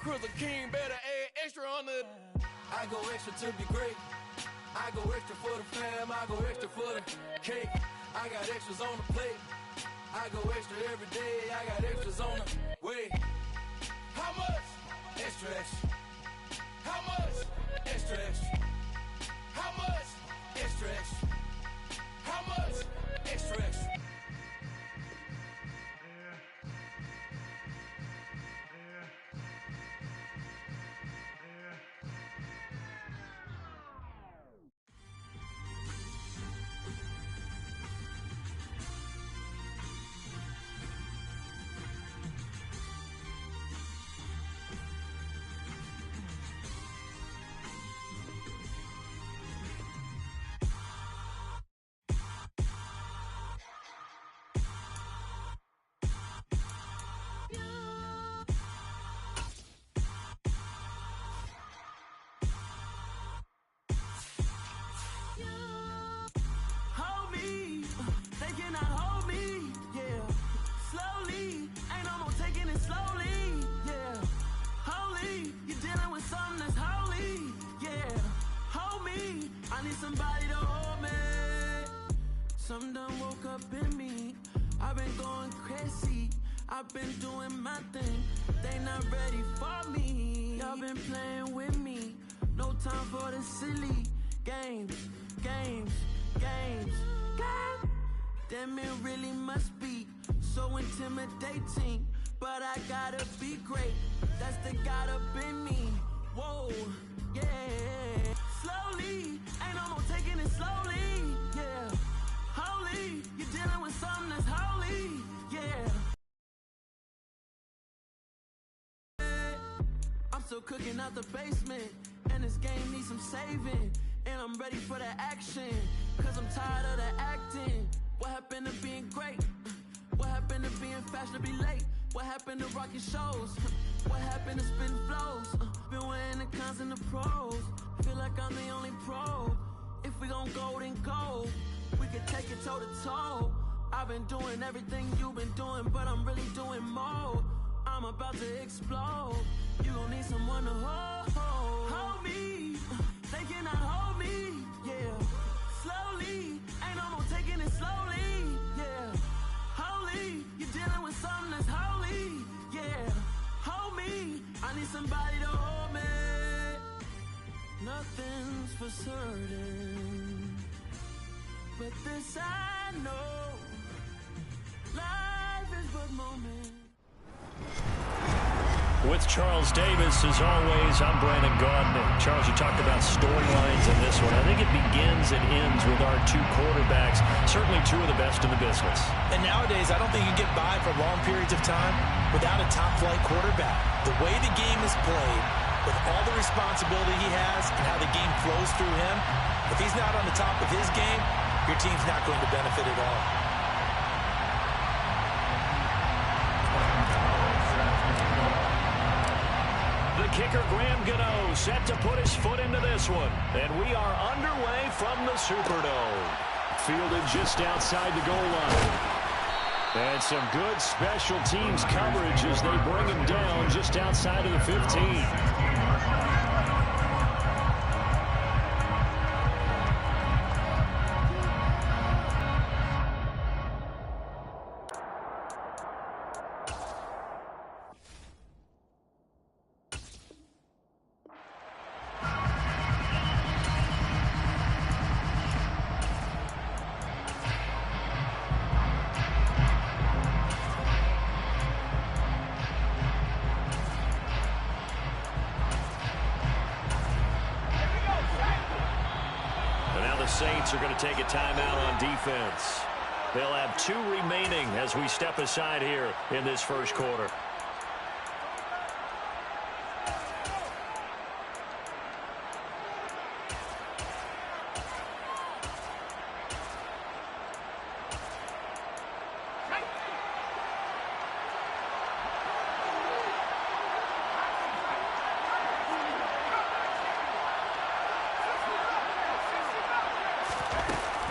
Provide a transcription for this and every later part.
Crystal King better add extra on the. I go extra to be great. I go extra for the fam. I go extra for the cake. I got extras on the plate. I go extra every day. I got extras on the way. How much? Extra, extra. How much? Extra, extra. How much? Extra, extra. How much? Extra, extra. Somebody to hold me. Some done woke up in me. I've been going crazy. I've been doing my thing. They not ready for me. Y'all been playing with me. No time for the silly games. Damn, it really must be so intimidating. But I gotta be great. That's the God up in me. Whoa, yeah. Slowly, ain't no more taking it slowly, yeah. Holy, you're dealing with something that's holy, yeah. I'm still cooking out the basement, and this game needs some saving. And I'm ready for the action, cause I'm tired of the acting. What happened to being great? What happened to being fashionably late? What happened to rocking shows? What happened to spitting flows? Been weighing the cons and the pros. Feel like I'm the only pro. If we gon' go, then go. We can take it toe to toe. I've been doing everything you've been doing, but I'm really doing more. I'm about to explode. You gon' need someone to hold me. They cannot hold me, yeah. Slowly, ain't no more taking it slowly, yeah. Holy, you're dealing with something that's holy, yeah. Hold me, I need somebody to hold me. Nothing's for certain, but this I know, life is but moments. With Charles Davis, as always, I'm Brandon Gaudin. Charles, you talked about storylines in this one. I think it begins and ends with our two quarterbacks, certainly two of the best in the business. And nowadays, I don't think you can get by for long periods of time without a top-flight quarterback. The way the game is played, with all the responsibility he has and how the game flows through him, if he's not on the top of his game, your team's not going to benefit at all. The kicker, Graham Gano, set to put his foot into this one. And we are underway from the Superdome. Fielded just outside the goal line. And some good special teams coverage as they bring him down just outside of the 15. Saints are going to take a timeout on defense. They'll have 2 remaining as we step aside here in this first quarter.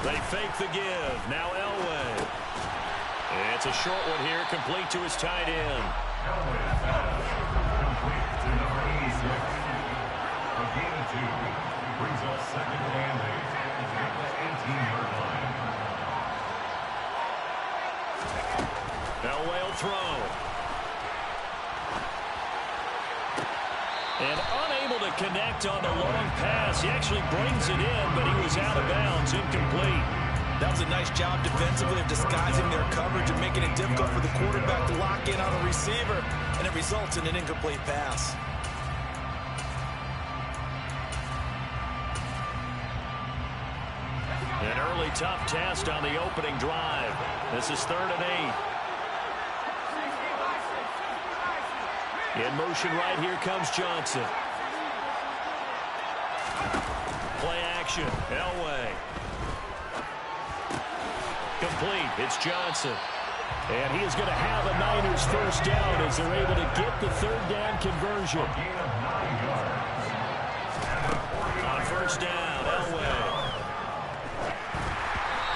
They fake the give. Now Elway. It's a short one here, complete to his tight end. And unable to connect on the long pass. He actually brings it in, but he was out of bounds, incomplete. That was a nice job defensively of disguising their coverage and making it difficult for the quarterback to lock in on a receiver, and it results in an incomplete pass. An early tough test on the opening drive. This is 3rd and 8. In motion right here comes Johnson. Play action. Elway. Complete. It's Johnson. And he is going to have a Niners first down as they're able to get the 3rd down conversion. On first down, Elway.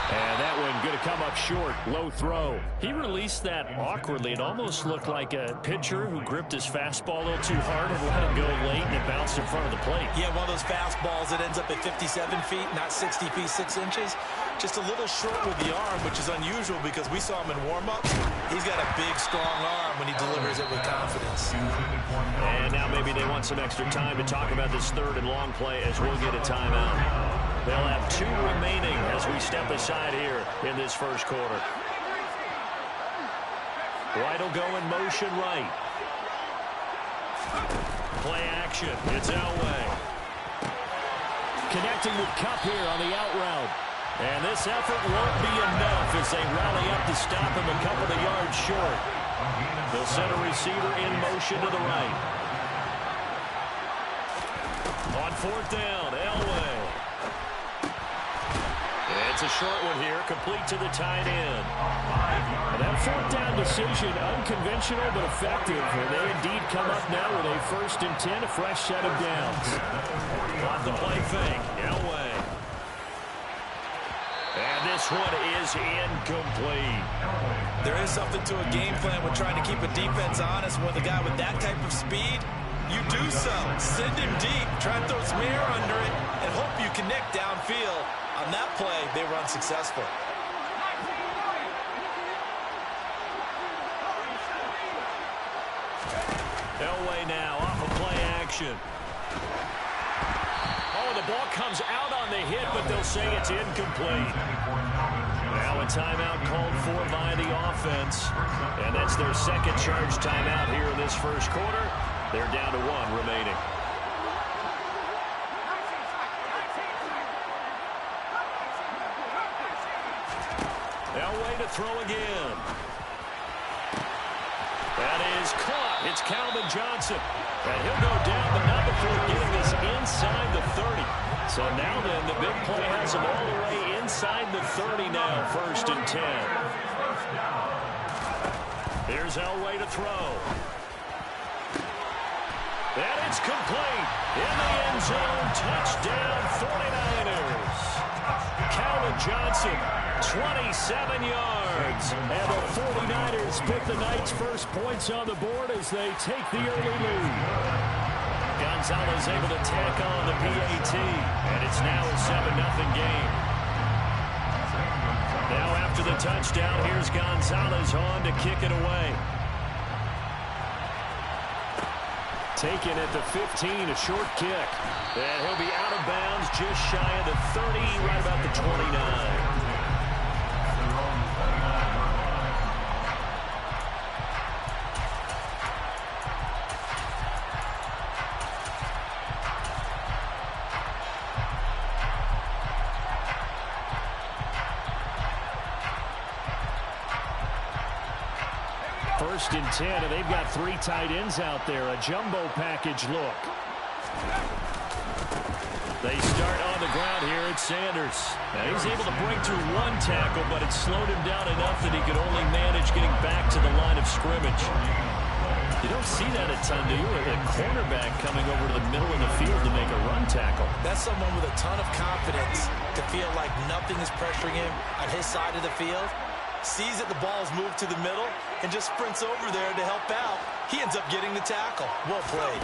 And that one going to come up short. Low throw. He released that awkwardly. It almost looked like a pitcher who gripped his fastball a little too hard and let it go late, and it bounced in front of the plate. Yeah, one of those fastballs that ends up at 57 feet, not 60 feet, 6 inches. Just a little short with the arm, which is unusual because we saw him in warm-ups. He's got a big, strong arm when he delivers it with confidence. And now maybe they want some extra time to talk about this 3rd and long play as we'll get a timeout. They'll have 2 remaining as we step aside here in this first quarter. White will go in motion right. Play action. It's Elway. Connecting with Kupp here on the out route. And this effort won't be enough as they rally up to stop him a couple of yards short. They'll send a receiver in motion to the right. On 4th down, Elway. It's a short one here, complete to the tight end. And that 4th down decision, unconventional but effective. And they indeed come up now with a 1st and 10, a fresh set of downs. Off the play fake, Elway. And this one is incomplete. There is something to a game plan with trying to keep a defense honest. With a guy with that type of speed, you do so. Send him deep. Try to throw some air under it and hope you connect downfield. On that play, they were unsuccessful. Elway now off of play action. Oh, the ball comes out on the hit, but they'll say it's incomplete. Now a timeout called for by the offense. And that's their 2nd charge timeout here in this first quarter. They're down to 1 remaining. Elway to throw again. That is caught. It's Calvin Johnson. And he'll go down, but not before getting this inside the 30. So now then, the big play has him all the way inside the 30 now, 1st and 10. Here's Elway to throw. And it's complete. In the end zone, touchdown 49ers. Calvin Johnson, 27 yards. And the 49ers put the Knights' first points on the board as they take the early lead. Gonzalez able to tack on the PAT. And it's now a 7-0 game. Now after the touchdown, here's Gonzalez on to kick it away. Taken at the 15, a short kick. And he'll be out of bounds just shy of the 30, right about the 29. First and 10, and they've got 3 tight ends out there. A jumbo package look. They start on the ground here at Sanders. Now he's able to break through 1 tackle, but it slowed him down enough that he could only manage getting back to the line of scrimmage. You don't see that a ton, do you? A cornerback coming over to the middle of the field to make a run tackle. That's someone with a ton of confidence to feel like nothing is pressuring him on his side of the field. Sees that the ball's moved to the middle and just sprints over there to help out. He ends up getting the tackle. Well played.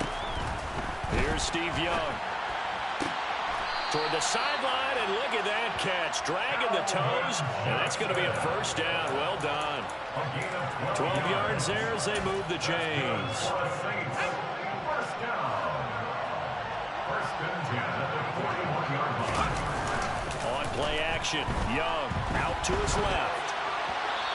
Here's Steve Young. Toward the sideline, and look at that catch. Dragging the toes, and that's going to be a first down. Well done. 12 yards there as they move the chains. action. Young out to his left.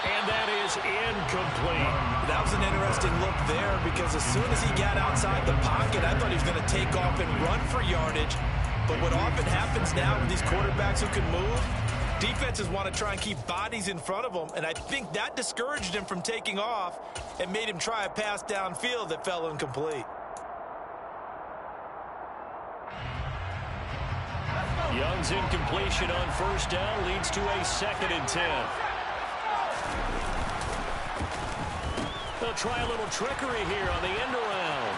And that is incomplete. That was an interesting look there because as soon as he got outside the pocket, I thought he was going to take off and run for yardage. But what often happens now with these quarterbacks who can move, defenses want to try and keep bodies in front of them, and I think that discouraged him from taking off and made him try a pass downfield that fell incomplete. Young's incompletion on first down leads to a 2nd and 10. They'll try a little trickery here on the end around.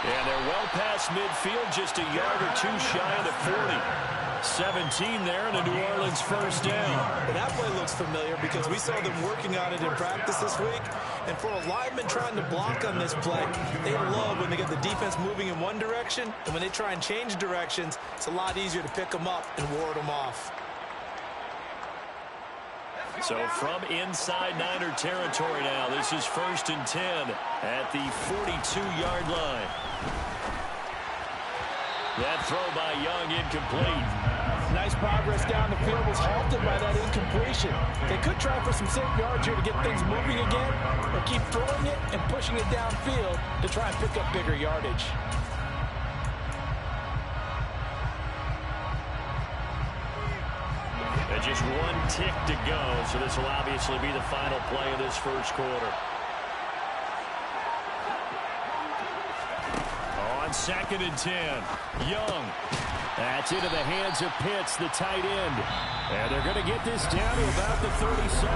And they're well past midfield, just a yard or two shy of the 40. 17 there and a New Orleans first down. Well, that play looks familiar because we saw them working on it in practice this week. And for a lineman trying to block on this play, they love when they get the defense moving in one direction. And when they try and change directions, it's a lot easier to pick them up and ward them off. So from inside Niner territory now, this is 1st and 10 at the 42-yard line. That throw by Young incomplete. Nice progress down the field was halted by that incompletion. They could try for some safe yards here to get things moving again, or keep throwing it and pushing it downfield to try and pick up bigger yardage. And just one tick to go, so this will obviously be the final play of this first quarter. On 2nd and 10, Young. That's into the hands of Pitts, the tight end. And they're going to get this down to about the 37.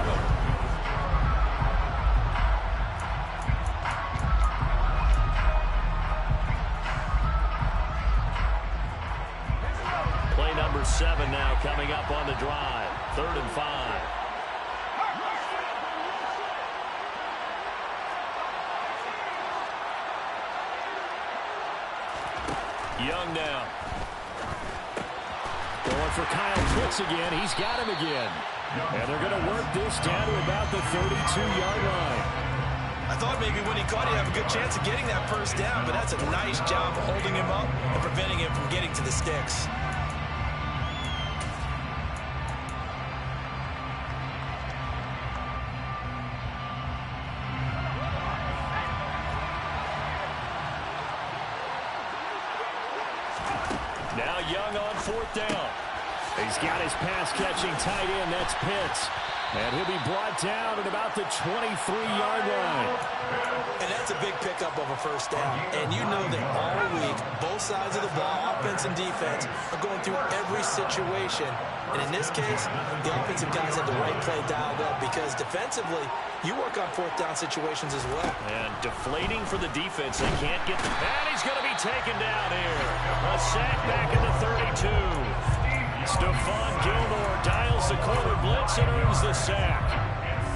Play number 7 now coming up on the drive. 3rd and 5. Young now. Going for Kyle Pitts again. He's got him again. And they're going to work this down to about the 32-yard line. I thought maybe when he caught, he'd have a good chance of getting that first down, but that's a nice job holding him up and preventing him from getting to the sticks. Now Young on 4th down. He's got his pass-catching tight end. That's Pitts. And he'll be brought down at about the 23-yard line. And that's a big pickup of a first down. And you know that all week, both sides of the ball, offense and defense, are going through every situation. And in this case, the offensive guys had the right play dialed up because defensively, you work on 4th down situations as well. And deflating for the defense. They can't get... And he's going to be taken down here. A sack back at the 32. Stephon Gilmore dials the corner blitz and earns the sack.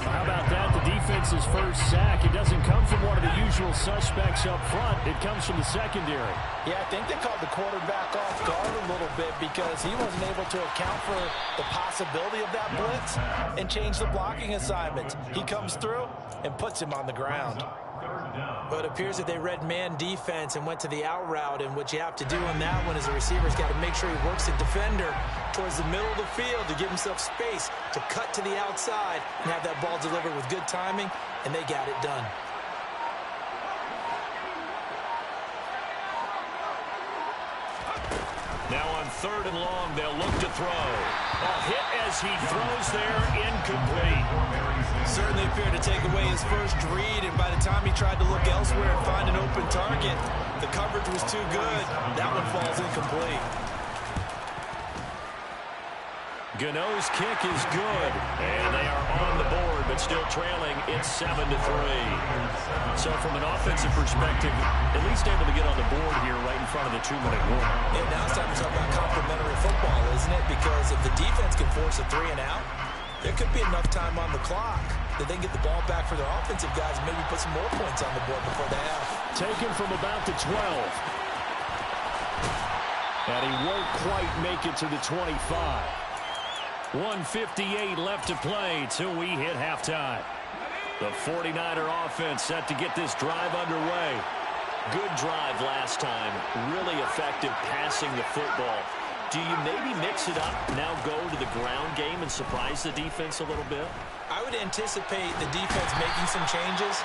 How about that? The defense's first sack. It doesn't come from one of the usual suspects up front. It comes from the secondary. Yeah, I think they caught the quarterback off guard a little bit because he wasn't able to account for the possibility of that blitz and change the blocking assignment. He comes through and puts him on the ground. But it appears that they read man defense and went to the out route, and what you have to do on that one is the receiver's got to make sure he works the defender towards the middle of the field to give himself space to cut to the outside and have that ball delivered with good timing, and they got it done. Now on 3rd and long, they'll look to throw. A hit as he throws there, incomplete. Certainly appeared to take away his first read, and by the time he tried to look elsewhere and find an open target, the coverage was too good. That one falls incomplete. Gano's kick is good, and they are on the board, but still trailing. It's 7-3. So from an offensive perspective, at least able to get on the board here right in front of the 2-minute warning. And now it's time to talk about complementary football, isn't it? Because if the defense can force a 3 and out, there could be enough time on the clock that they can get the ball back for their offensive guys and maybe put some more points on the board before they have. Taken from about the 12. And he won't quite make it to the 25. 1:58 left to play till we hit halftime. The 49er offense set to get this drive underway. Good drive last time. Really effective passing the football. Do you maybe mix it up, now go to the ground game and surprise the defense a little bit? I would anticipate the defense making some changes,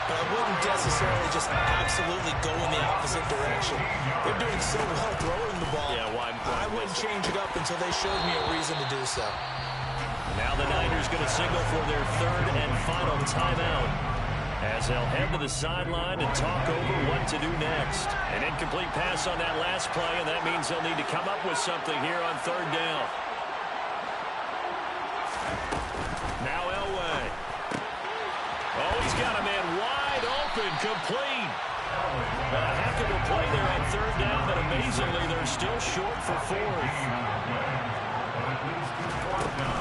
but I wouldn't necessarily just absolutely go in the opposite direction. They're doing so well throwing the ball. Yeah, why I wouldn't change it up until they showed me a reason to do so. Now the Niners going to signal for their third and final timeout as they'll head to the sideline and talk over what to do next. An incomplete pass on that last play, and that means they'll need to come up with something here on third down. Now Elway. Oh, he's got a man wide open, complete. A heck of a play there on third down, but amazingly, they're still short for fourth.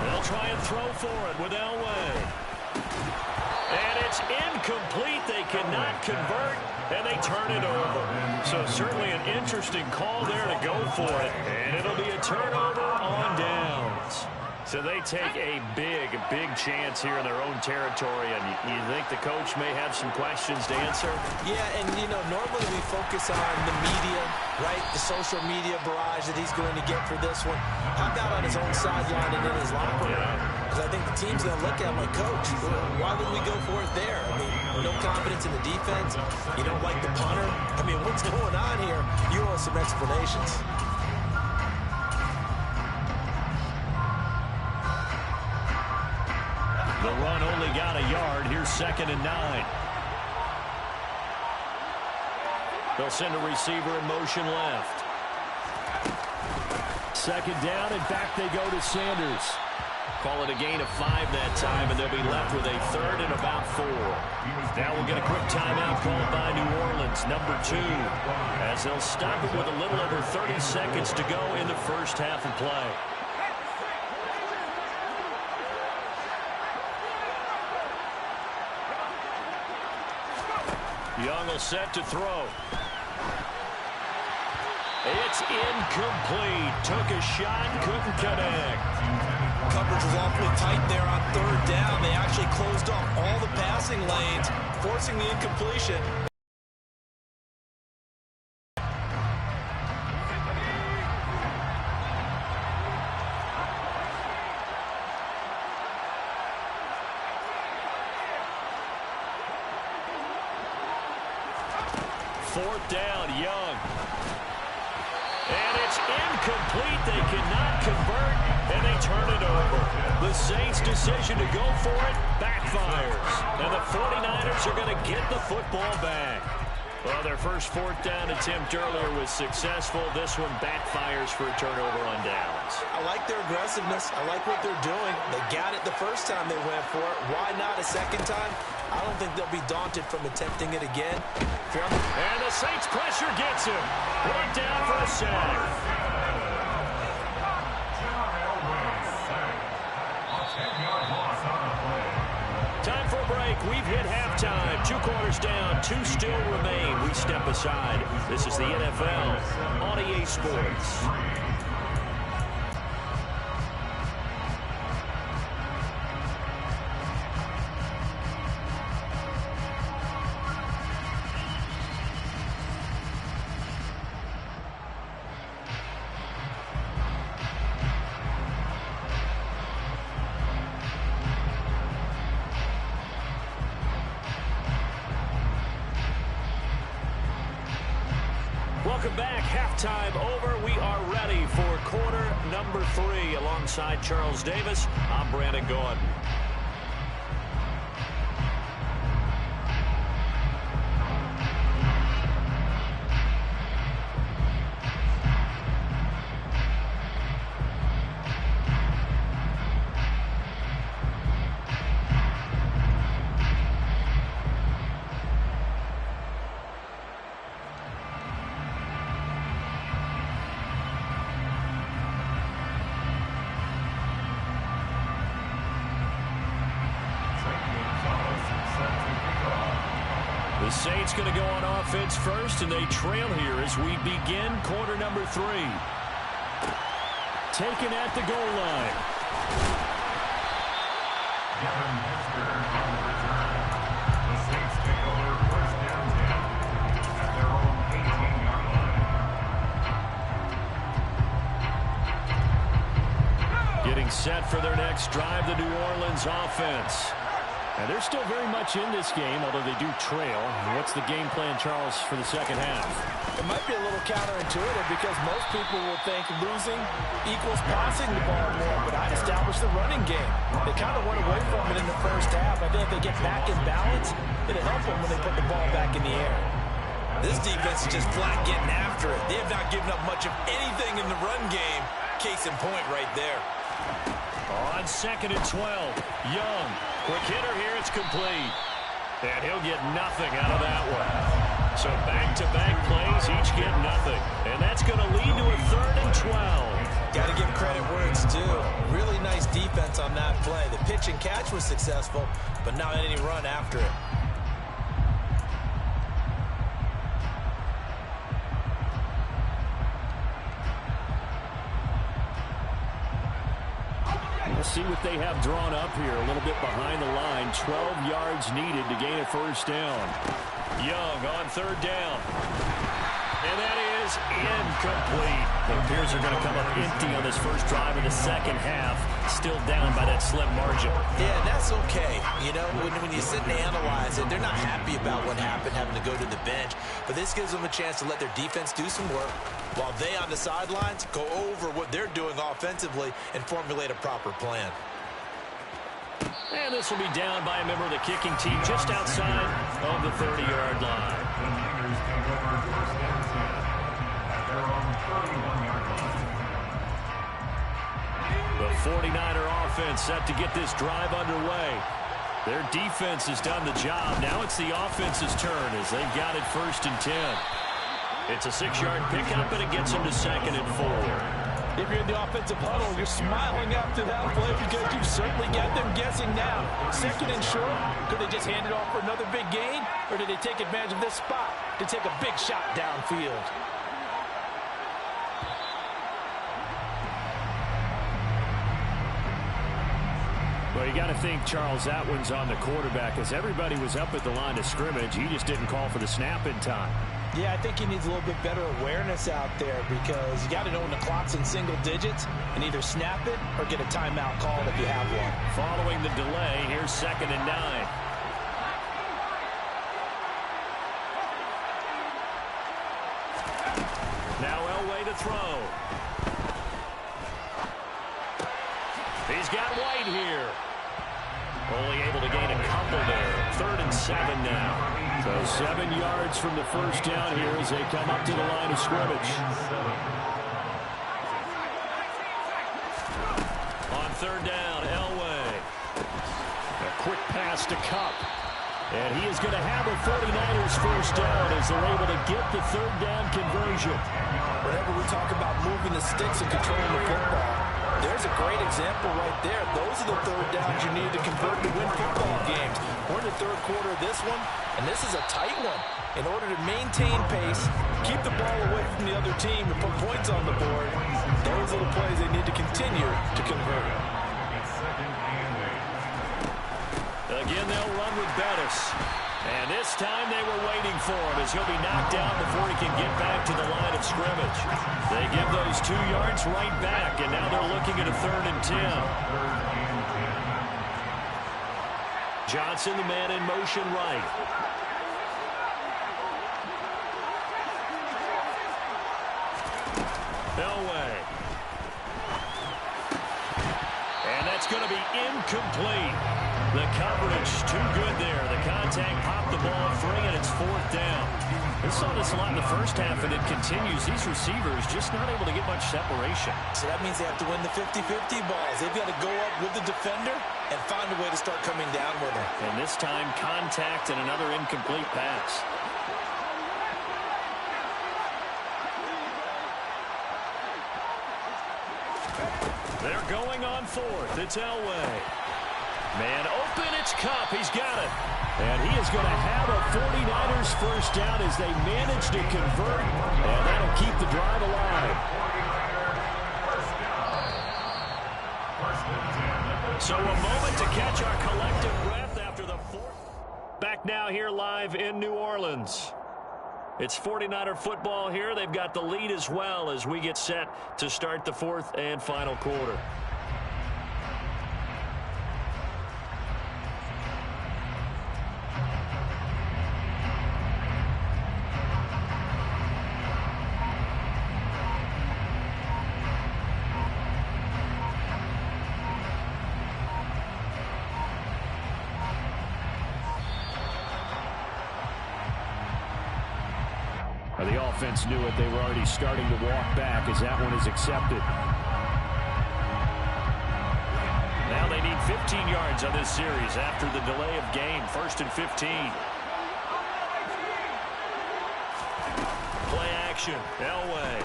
They'll try and throw for it with Elway. And it's incomplete. They cannot convert, and they turn it over. So certainly an interesting call there to go for it. And it'll be a turnover on downs. So they take a big chance here in their own territory. And you think the coach may have some questions to answer? Yeah, and, you know, normally we focus on the media, right? The social media barrage that he's going to get for this one. How about on his own sideline and in his locker room? Because I think the team's going to look at him like, Coach, why would we go for it there? I mean, no confidence in the defense. You don't like the punter. I mean, what's going on here? You owe us some explanations. The run only got a yard. Here's 2nd and 9. They'll send a receiver in motion left. 2nd down, and back they go to Sanders. Call it a gain of 5 that time, and they'll be left with a 3rd and about 4. Now we'll get a quick timeout called by New Orleans, number 2, as they'll stop it with a little over 30 seconds to go in the first half of play. Young will set to throw. It's incomplete. Took a shot, couldn't connect. Coverage was awfully tight there on 3rd down. They actually closed off all the passing lanes, forcing the incompletion. Fourth down, Young. And it's incomplete. They cannot convert, and they turn it over. The Saints' decision to go for it backfires. And the 49ers are going to get the football back. Well, their first 4th down attempt earlier was successful. This one backfires for a turnover on downs. I like their aggressiveness. I like what they're doing. They got it the first time they went for it. Why not a second time? I don't think they'll be daunted from attempting it again. And the Saints pressure gets him. Brought down for a sack. Time for a break. We've hit halftime. 2 quarters down. 2 still remain. We step aside. This is the NFL on EA Sports. Welcome back. Halftime over. We are ready for quarter number 3. Alongside Charles Davis, I'm Brandon Gaudin. The Saints going to go on offense first, and they trail here as we begin quarter number 3. Taken at the goal line. Kevin Hester on the return. The Saints take over 1st down 10 at their own 18-yard line. set for their next drive, the New Orleans offense. And they're still very much in this game, although they do trail. What's the game plan, Charles, for the second half? It might be a little counterintuitive because most people will think losing equals passing the ball more, but I'd establish the running game. They kind of went away from it in the first half. I think if they get back in balance, it'll help them when they put the ball back in the air. This defense is just flat getting after it. They have not given up much of anything in the run game. Case in point right there. On 2nd and 12, Young. Quick hitter here, it's complete. And he'll get nothing out of that one. So back-to-back plays, each get nothing. And that's going to lead to a 3rd and 12. Got to give credit where it's due. Really nice defense on that play. The pitch and catch was successful, but not any run after it. Let's see what they have drawn up here. A little bit behind the line. 12 yards needed to gain a first down. Young on 3rd down. And that is incomplete. It appears they're going to come up empty on this first drive in the second half. Still down by that slim margin. Yeah, that's okay. You know, when you sit and analyze it, they're not happy about what happened, having to go to the bench. But this gives them a chance to let their defense do some work while they on the sidelines go over what they're doing offensively and formulate a proper plan. And this will be down by a member of the kicking team just outside of the 30-yard line. The Niners take over 1st and 10 at their own 31-yard line. The 49er offense set to get this drive underway. Their defense has done the job. Now it's the offense's turn as they've got it 1st and 10. It's a 6-yard pickup, and it gets them to 2nd and 4. If you're in the offensive huddle, you're smiling after that play because you've certainly got them guessing now. 2nd and short, could they just hand it off for another big gain, or did they take advantage of this spot to take a big shot downfield? Well, you got to think, Charles, that one's on the quarterback as everybody was up at the line of scrimmage. He just didn't call for the snap in time. Yeah, I think he needs a little bit better awareness out there because you got to know when the clock's in single digits and either snap it or get a timeout called if you have one. Following the delay, here's 2nd and 9. Now Elway to throw. He's got White here. Only able to gain a couple there. 3rd and 7 now. So 7 yards from the first down here as they come up to the line of scrimmage. On 3rd down, Elway. A quick pass to Kupp. And he is going to have a 49ers first down as they're able to get the 3rd down conversion. Whenever we talk about moving the sticks and controlling the football, there's a great example right there. Those are the 3rd downs you need to convert to win football games. We're in the 3rd quarter of this one, and this is a tight one. In order to maintain pace, keep the ball away from the other team, and put points on the board, those are the plays they need to continue to convert. Again, they'll run with Bettis. And this time they were waiting for him as he'll be knocked down before he can get back to the line of scrimmage. They give those 2 yards right back, and now they're looking at a 3rd and 10. Johnson, the man in motion right. Elway. And that's going to be incomplete. The coverage too good there. The contact popped the ball free, and it's 4th down. We saw this a lot in the first half, and it continues. These receivers just not able to get much separation. So that means they have to win the 50-50 balls. They've got to go up with the defender and find a way to start coming down with him. And this time, contact and another incomplete pass. They're going on 4th. It's Elway. Man open, it's Kupp. He's got it. And he is going to have a 49ers first down as they manage to convert. And that'll keep the drive alive. So a moment to catch our collective breath after the 4th. Back now here live in New Orleans. It's 49er football here. They've got the lead as well as we get set to start the 4th and final quarter. The offense knew it. They were already starting to walk back as that one is accepted. Now they need 15 yards on this series after the delay of game. 1st and 15. Play action. Elway.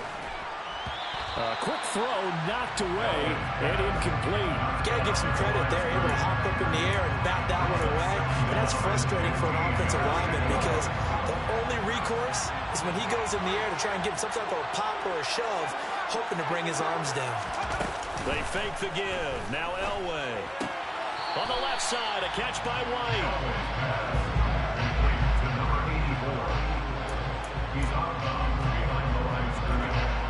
A quick throw knocked away and incomplete. Got to give some credit there. Able to hop up in the air and bat that one away. And that's frustrating for an offensive lineman because the only recourse is when he goes in the air to try and get some type of a pop or a shove, hoping to bring his arms down. They fake the give. Now Elway. On the left side, a catch by White.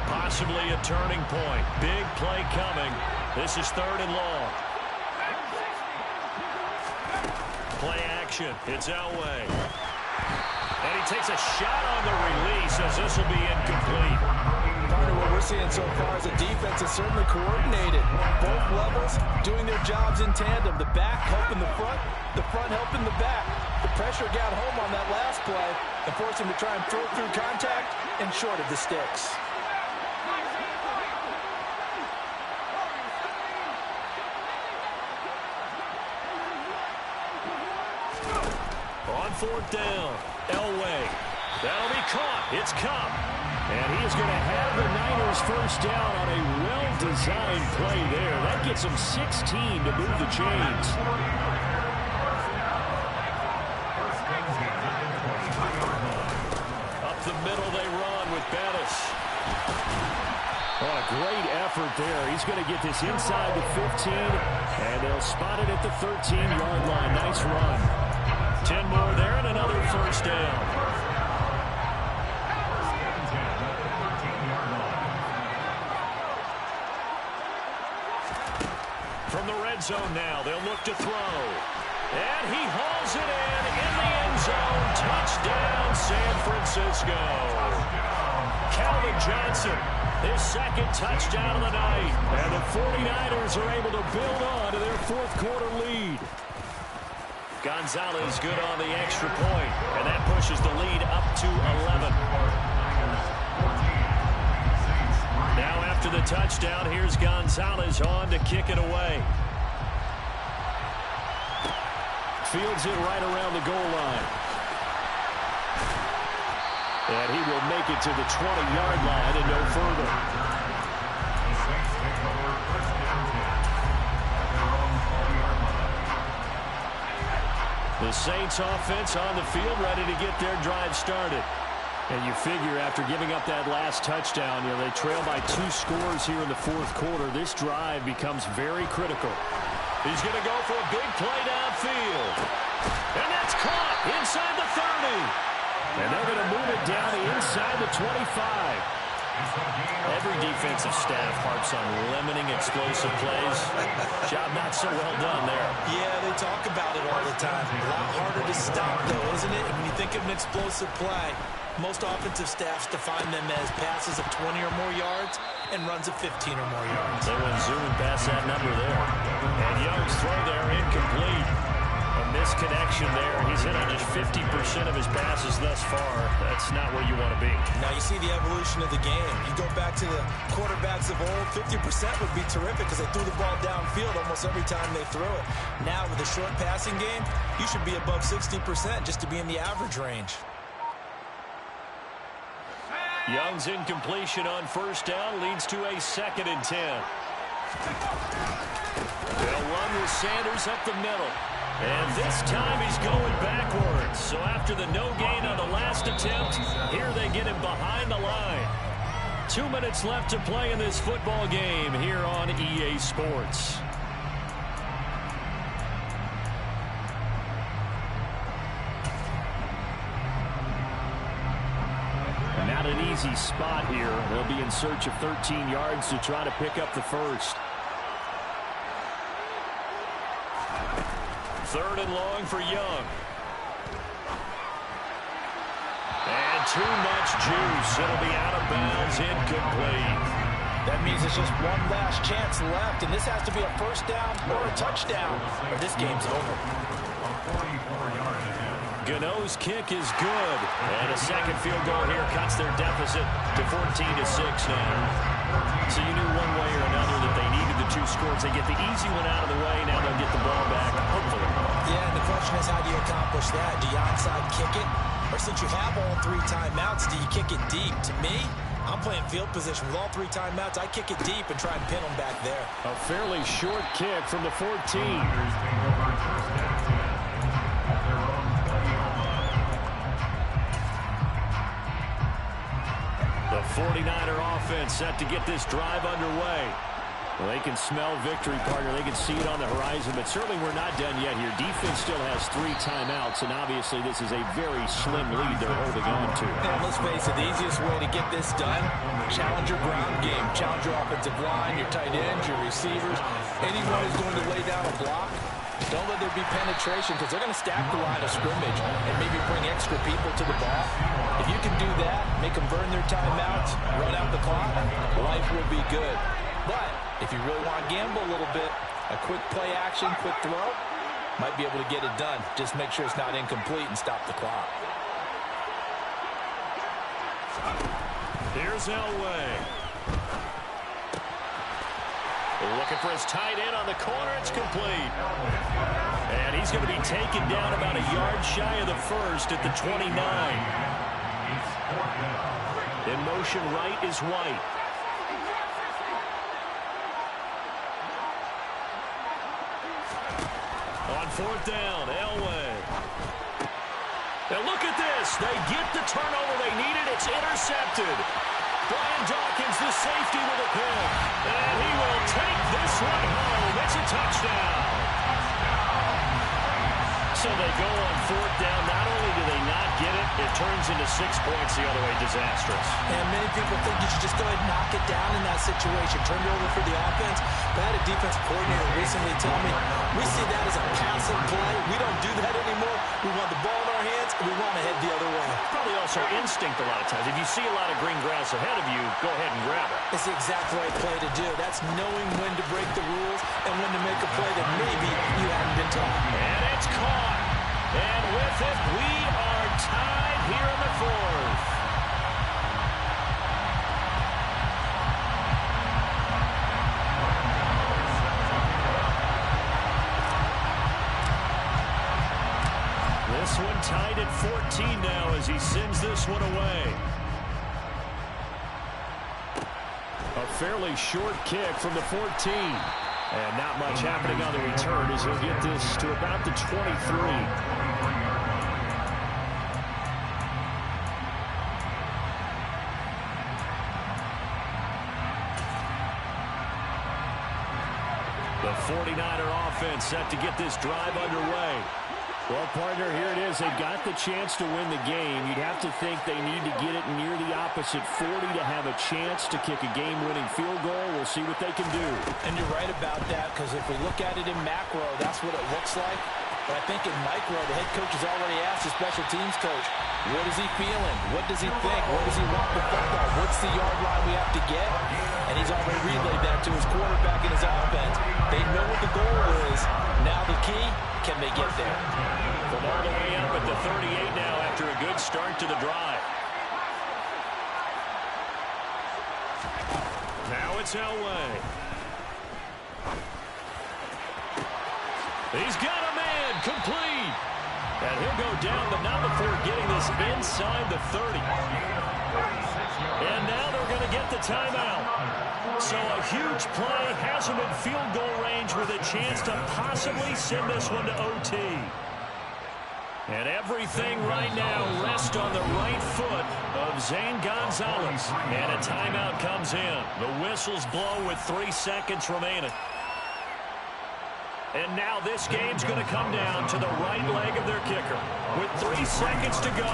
Possibly a turning point. Big play coming. This is 3rd and long. Play action. It's Elway. And he takes a shot on the release as this will be incomplete. Part of what we're seeing so far is the defense is certainly coordinated. Both levels doing their jobs in tandem. The back helping the front helping the back. The pressure got home on that last play and forced him to try and throw through contact and short of the sticks. On 4th down, Elway. That'll be caught. It's Kupp. And he is going to have the Niners first down on a well-designed play there. That gets them 16 to move the chains. Up the middle they run with Bettis. Oh, a great effort there. He's going to get this inside the 15, and they'll spot it at the 13-yard line. Nice run. 10 more there and another first down. From the red zone now, they'll look to throw. And he hauls it in the end zone. Touchdown, San Francisco. Calvin Johnson, his 2nd touchdown of the night. And the 49ers are able to build on to their 4th quarter lead. Gonzalez good on the extra point, and that pushes the lead up to 11. Now after the touchdown, here's Gonzalez on to kick it away. Fields it right around the goal line. And he will make it to the 20-yard line and no further. The Saints offense on the field ready to get their drive started. And you figure after giving up that last touchdown, they trail by 2 scores here in the 4th quarter. This drive becomes very critical. He's going to go for a big play downfield. And that's caught inside the 30. And they're going to move it down to inside the 25. Every defensive staff harps on limiting explosive plays. Job not so well done there. Yeah, they talk about it all the time. A lot harder to stop, though, isn't it? When you think of an explosive play, most offensive staffs define them as passes of 20 or more yards and runs of 15 or more yards. They went zooming past that number there. And Young's throw there incomplete. A misconnection there. He's hit on just 50% of his passes thus far. That's not where you want to be. Now you see the evolution of the game. You go back to the quarterbacks of old, 50% would be terrific because they threw the ball downfield almost every time they threw it. Now with a short passing game, you should be above 60% just to be in the average range. Young's incompletion on 1st down leads to a 2nd and 10. They'll run with Sanders up the middle. And this time he's going backwards. So after the no gain on the last attempt, here they get him behind the line. 2 minutes left to play in this football game here on EA Sports. Not an easy spot here. They'll be in search of 13 yards to try to pick up the first. 3rd and long for Young. And too much juice. It'll be out of bounds, incomplete. That means it's just one last chance left, and this has to be a first down or a touchdown, or this game's over. Gano's kick is good. And a second field goal here cuts their deficit to 14-6 now. So you knew one way or another that they needed the 2 scores. They get the easy one out of the way. Now they'll get the ball back, hopefully. Yeah, and the question is, how do you accomplish that? Do you onside kick it? Or since you have all 3 timeouts, do you kick it deep? To me, I'm playing field position with all 3 timeouts. I kick it deep and try and pin them back there. A fairly short kick from the 14. The 49er offense set to get this drive underway. Well, they can smell victory, partner. They can see it on the horizon, but certainly we're not done yet here. Defense still has 3 timeouts, and obviously this is a very slim lead they're holding on to. And let's face it, the easiest way to get this done, challenge your ground game. Challenge your offensive line, your tight ends, your receivers. Anyone who's going to lay down a block, don't let there be penetration, because they're going to stack the line of scrimmage and maybe bring extra people to the ball. If you can do that, make them burn their timeouts, run out the clock, life will be good. But if you really want to gamble a little bit, a quick play action, quick throw, might be able to get it done. Just make sure it's not incomplete and stop the clock. Here's Elway. Looking for his tight end on the corner. It's complete. And he's going to be taken down about a yard shy of the first at the 29. In motion right is White. On 4th down, Elway. Now look at this. They get the turnover they needed. It's intercepted. Brian Dawkins, the safety, with a pick. And he will take this one home. It's a touchdown. So they go on 4th down. Not only do they not get it, it turns into 6 points the other way. Disastrous. And many people think you should just go ahead and knock it down in that situation. Turn it over for the offense. But I had a defensive coordinator recently tell me, we see that as a passive play. We don't do that anymore. We want the ball in our hands, and we want to head the other way. Probably also instinct a lot of times. If you see a lot of green grass ahead of you, go ahead and grab it. It's the exact right play to do. That's knowing when to break the rules and when to make a play that maybe you haven't been taught. And it's caught. And with it, we are tied here in the 4th. This one tied at 14 now as he sends this one away. A fairly short kick from the 14. And not much happening on the return as he'll get this to about the 23. The 49er offense set to get this drive underway. Well, partner, here it is. They've got the chance to win the game. You'd have to think they need to get it near the opposite 40 to have a chance to kick a game-winning field goal. We'll see what they can do. And you're right about that, because if we look at it in macro, that's what it looks like. But I think in micro, the head coach has already asked the special teams coach, what is he feeling? What does he think? Where does he want the football? What's the yard line we have to get? And he's already relayed that to his quarterback and his offense. They know what the goal is. Now the key, can they get there? From all the way up at the 38 now after a good start to the drive. Now it's Elway. He's got a man, complete. And he'll go down, but not before getting this inside the 30. And now they're going to get the timeout. So a huge play has him in field goal range with a chance to possibly send this one to OT. And everything right now rests on the right foot of Zane Gonzalez. And a timeout comes in. The whistles blow with 3 seconds remaining. And now this game's going to come down to the right leg of their kicker. With 3 seconds to go,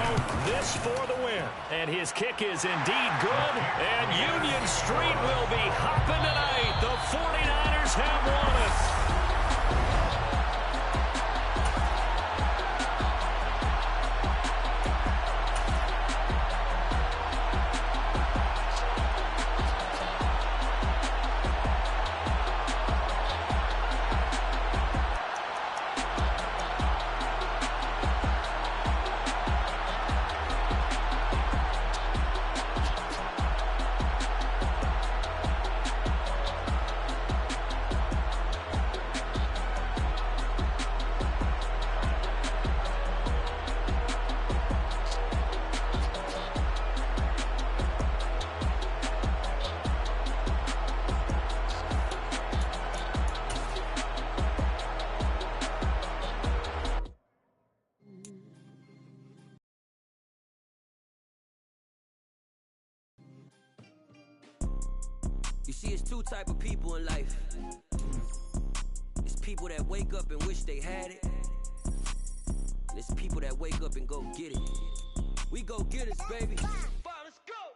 this for the win. And his kick is indeed good. And Union Street will be hopping tonight. The 49ers have won it. You see, it's two type of people in life. It's people that wake up and wish they had it. And it's people that wake up and go get it. We go get it, baby.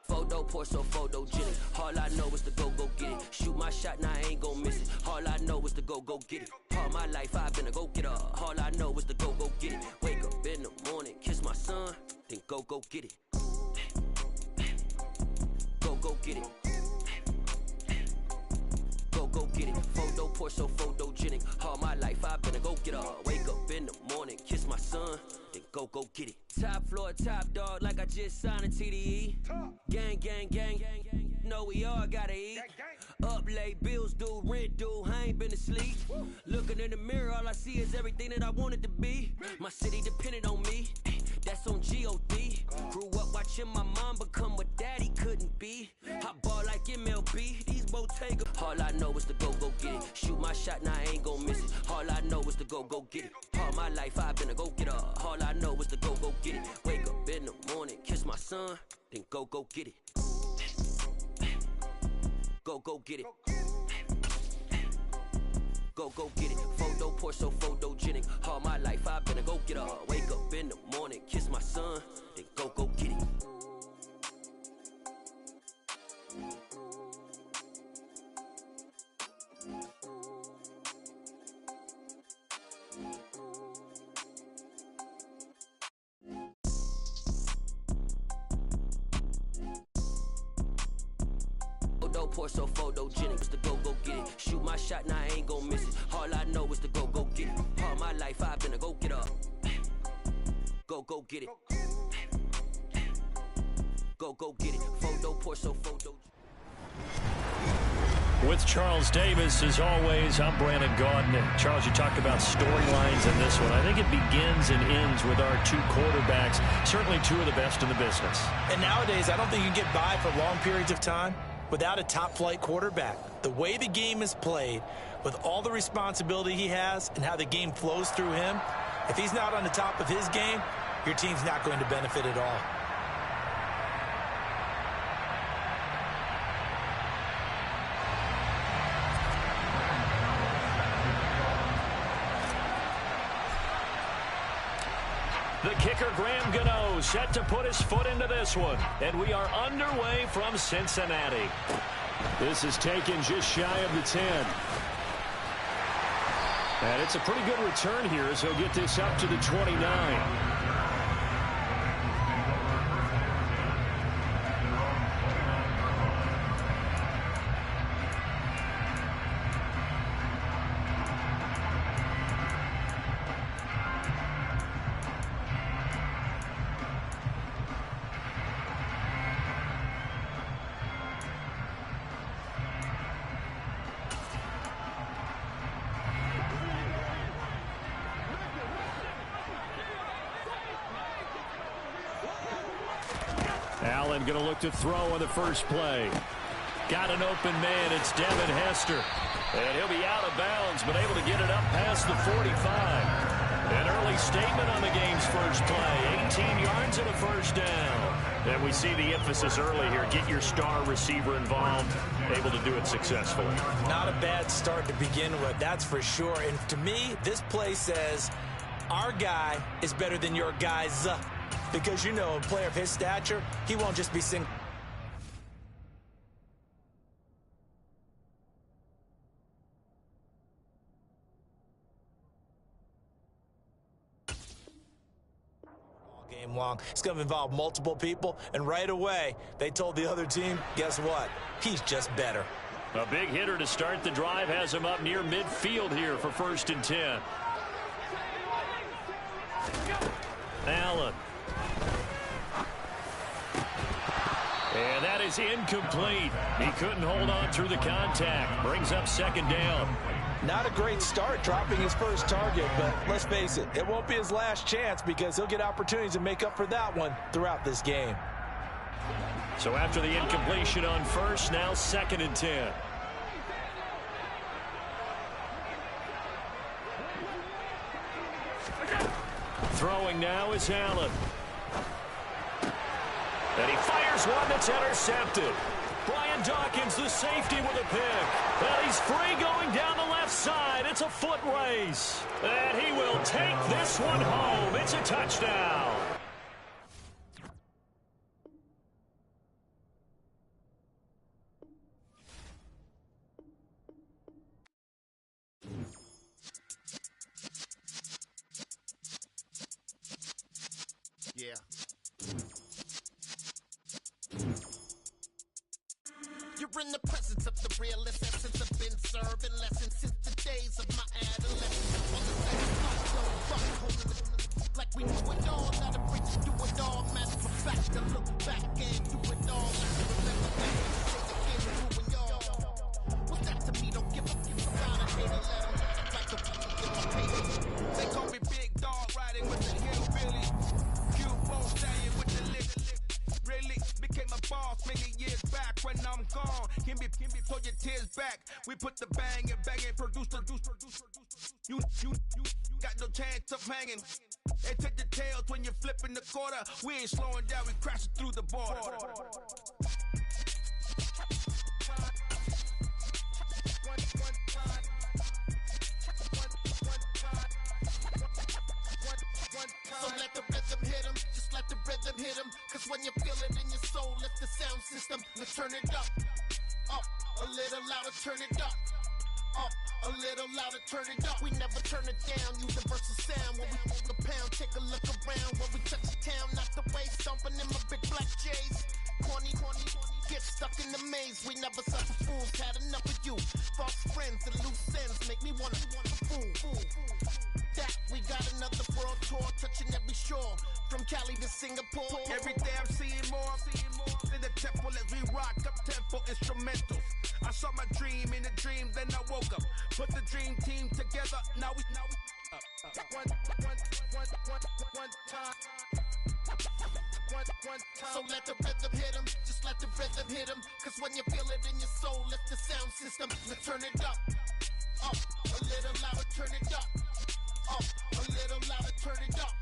Photo pour so photogenic. All I know is to go get it. Shoot my shot, now I ain't gon' miss it. All I know is to go get it. All my life I've been a go-getter. All I know is to go get it. Wake up in the morning, kiss my son, then go get it. Go get it. Go get it. Photo pour so photogenic. All my life I've been a go-getter. Wake up in the morning, kiss my son, then go get it. Top floor, top dog, like I just signed a TDE. Gang. Know we all gotta eat. Up late, bills due, rent due, I ain't been asleep. Looking in the mirror, all I see is everything that I wanted to be. My city depended on me, that's on G.O.D. Grew up watching my mom become what daddy couldn't be. I ball like MLB, these Bottega. All I know is to go get it. Shoot my shot, now I ain't gon' miss it. All I know is to go get it. All my life I've been a go-getter. All I know is to go get it. Wake up in the morning, kiss my son, then go get it. Go get it. Go get it. Photo pour so photogenic. All my life I've been a go-getter. Wake up in the morning, kiss my son, then go get it. Photo pour so photogenic. Is to go get it. Shoot my shot, now I ain't gon' miss it. All I know is to go get it. All my life I've been a go-getter. Go get it. Go get it. Photo pour so photogenic. With Charles Davis, as always, I'm Brandon Gaudin. Charles, you talked about storylines in this one. I think it begins and ends with our two quarterbacks, certainly two of the best in the business. And nowadays, I don't think you can get by for long periods of time without a top-flight quarterback. The way the game is played, with all the responsibility he has and how the game flows through him, if he's not on the top of his game, your team's not going to benefit at all. The kicker, Graham Gano, set to put his foot into this one. And we are underway from Cincinnati. This is taken just shy of the 10. And it's a pretty good return here as he'll get this up to the 29. Allen going to look to throw on the first play. Got an open man. It's Devin Hester. And he'll be out of bounds, but able to get it up past the 45. An early statement on the game's first play. 18 yards and a first down. And we see the emphasis early here. Get your star receiver involved. Able to do it successfully. Not a bad start to begin with, that's for sure. And to me, this play says, our guy is better than your guy's. Because, you know, a player of his stature, he won't just be single. Game long. It's going to involve multiple people, and right away, they told the other team, guess what? He's just better. A big hitter to start the drive has him up near midfield here for 1st and 10. Allen. And that is incomplete. He couldn't hold on through the contact. Brings up 2nd down. Not a great start dropping his first target, but let's face it, it won't be his last chance because he'll get opportunities to make up for that one throughout this game. So after the incompletion on first, now 2nd and 10. Throwing now is Allen. And he fires one that's intercepted. Brian Dawkins, the safety, with a pick. And he's free going down the left side. It's a foot race. And he will take this one home. It's a touchdown. Yeah. You're in the presence of the realest essence. I've been serving lessons since the days of my adolescence. On the same like we knew it all, not a bridge to do it all. Matter of fact, to look back and do it all. I can remember back when you say the game and ruin y'all. What's that to me? Don't give a fuck about a hater. Let them like the in my paper. They call me Big Dog, riding with the hillbilly. Q-Bone staying with the lick. Really became a boss many years back. When I'm gone, can be pull your tears back. We put the bang and produce. You got no chance of hanging. And take the tails when you're flipping the quarter. We ain't slowing down, we crashing through the border. So let the rhythm hit him, just let the rhythm hit him. Cause when you feel it in your soul, lift the sound system. Let's turn it up, a little louder, turn it up. A little louder, turn it up. We never turn it down, universal sound. When we move the pound, take a look around. When we touch the town, not the way, stomping in my big black J's. Corny, get stuck in the maze. We never suffer fools, had enough of you. False friends and loose ends make me wanna fool. That we got another world tour, touching every shore. From Cali to Singapore. Every day I'm seeing more in the temple as we rock up tempo instrumentals. I saw my dream in a dream, then I woke up. Put the dream team together, now we one time. So let the rhythm hit him, just let the rhythm hit him. Cause when you feel it in your soul, lift the sound system. Let's turn it up, a little louder, turn it up, a little louder, turn it up.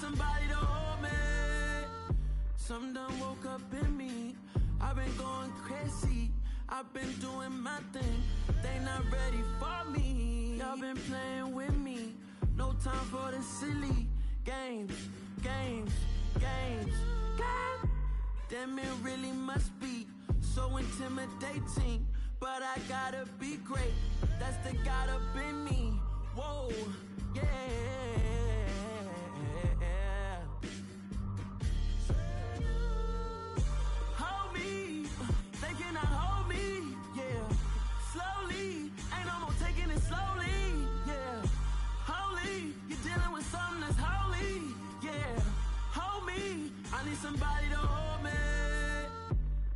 Somebody to hold me. Some done woke up in me. I've been going crazy. I've been doing my thing. They not ready for me. Y'all been playing with me. No time for the silly games. Damn, it really must be so intimidating. But I gotta be great. That's the God up in me. Whoa, yeah. Somebody to hold me.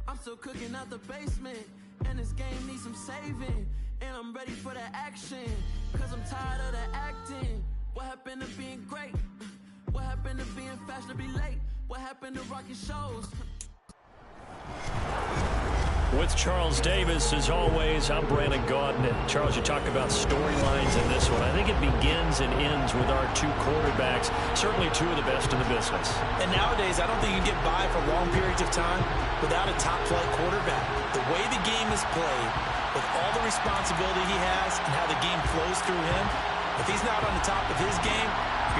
I'm still cooking out the basement, and this game needs some saving. And I'm ready for the action, cause I'm tired of the acting. What happened to being great? What happened to being fashionably late? What happened to rocking shows? With Charles Davis, as always, I'm Brandon Gaudin. Charles, you talk about storylines in this one. I think it begins and ends with our two quarterbacks, certainly two of the best in the business. And nowadays, I don't think you can get by for long periods of time without a top-flight quarterback. The way the game is played, with all the responsibility he has and how the game flows through him, if he's not on the top of his game,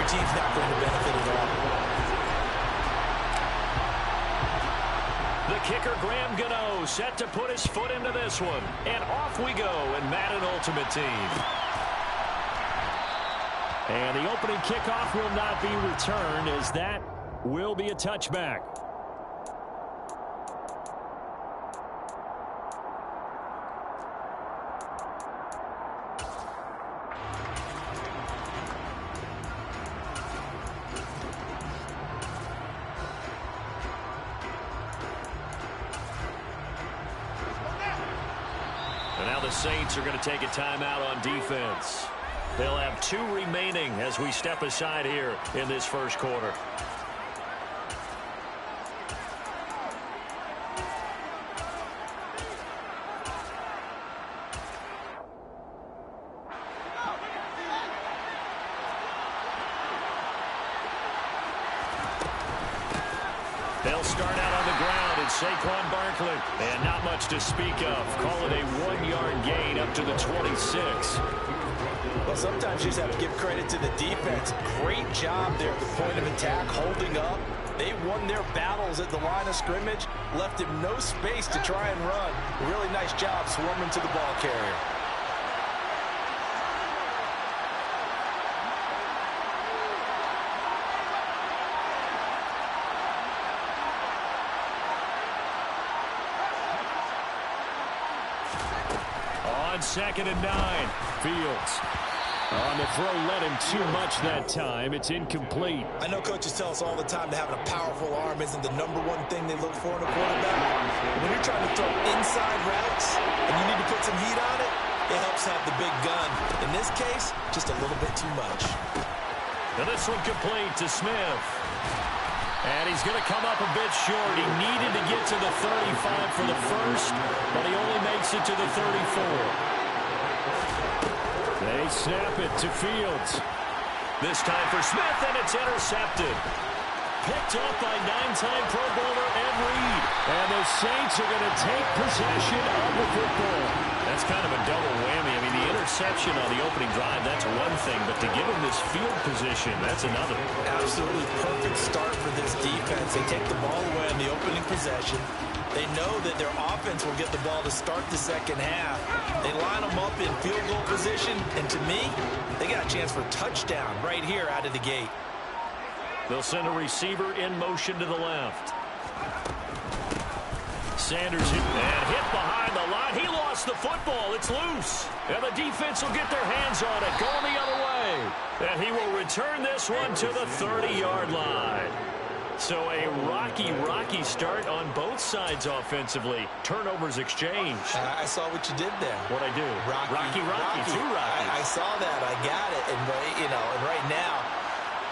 your team's not going to benefit at all. The The kicker, Graham Gano, set to put his foot into this one. And off we go in Madden Ultimate Team. And the opening kickoff will not be returned, as that will be a touchback. And now the Saints are going to take a timeout on defense. They'll have 2 remaining as we step aside here in this first quarter. They'll start out on the ground, and Saquon Barkley. And not much to speak of. Call it a 1-yard gain up to the 26. Well, sometimes you just have to give credit to the defense. Great job there at the point of attack, holding up. They won their battles at the line of scrimmage, left him no space to try and run. Really nice job swarming to the ball carrier. On 2nd and 9, Fields. On the throw, led him too much that time. It's incomplete. I know coaches tell us all the time that having a powerful arm isn't the #1 thing they look for in a quarterback. When you're trying to throw inside routes and you need to put some heat on it, it helps have the big gun. In this case, just a little bit too much. Now this one complete to Smith. And he's going to come up a bit short. He needed to get to the 35 for the first, but he only makes it to the 34. They snap it to Fields. This time for Smith, and it's intercepted. Picked up by 9-time Pro Bowler Ed Reed. And the Saints are going to take possession of the football. That's kind of a double whammy. I mean, the interception on the opening drive, that's one thing. But to give him this field position, that's another. Absolutely perfect start for this defense. They take the ball away on the opening possession. They know that their offense will get the ball to start the second half. They line them up in field goal position, and to me, they got a chance for a touchdown right here out of the gate. They'll send a receiver in motion to the left. Sanders hit behind the line. He lost the football. It's loose. And the defense will get their hands on it, going the other way. And he will return this one to the 30-yard line. So a rocky start on both sides offensively. Turnovers exchanged. I saw what you did there. What'd I do? Rocky. Two Rockies. I saw that. I got it. And, and right now,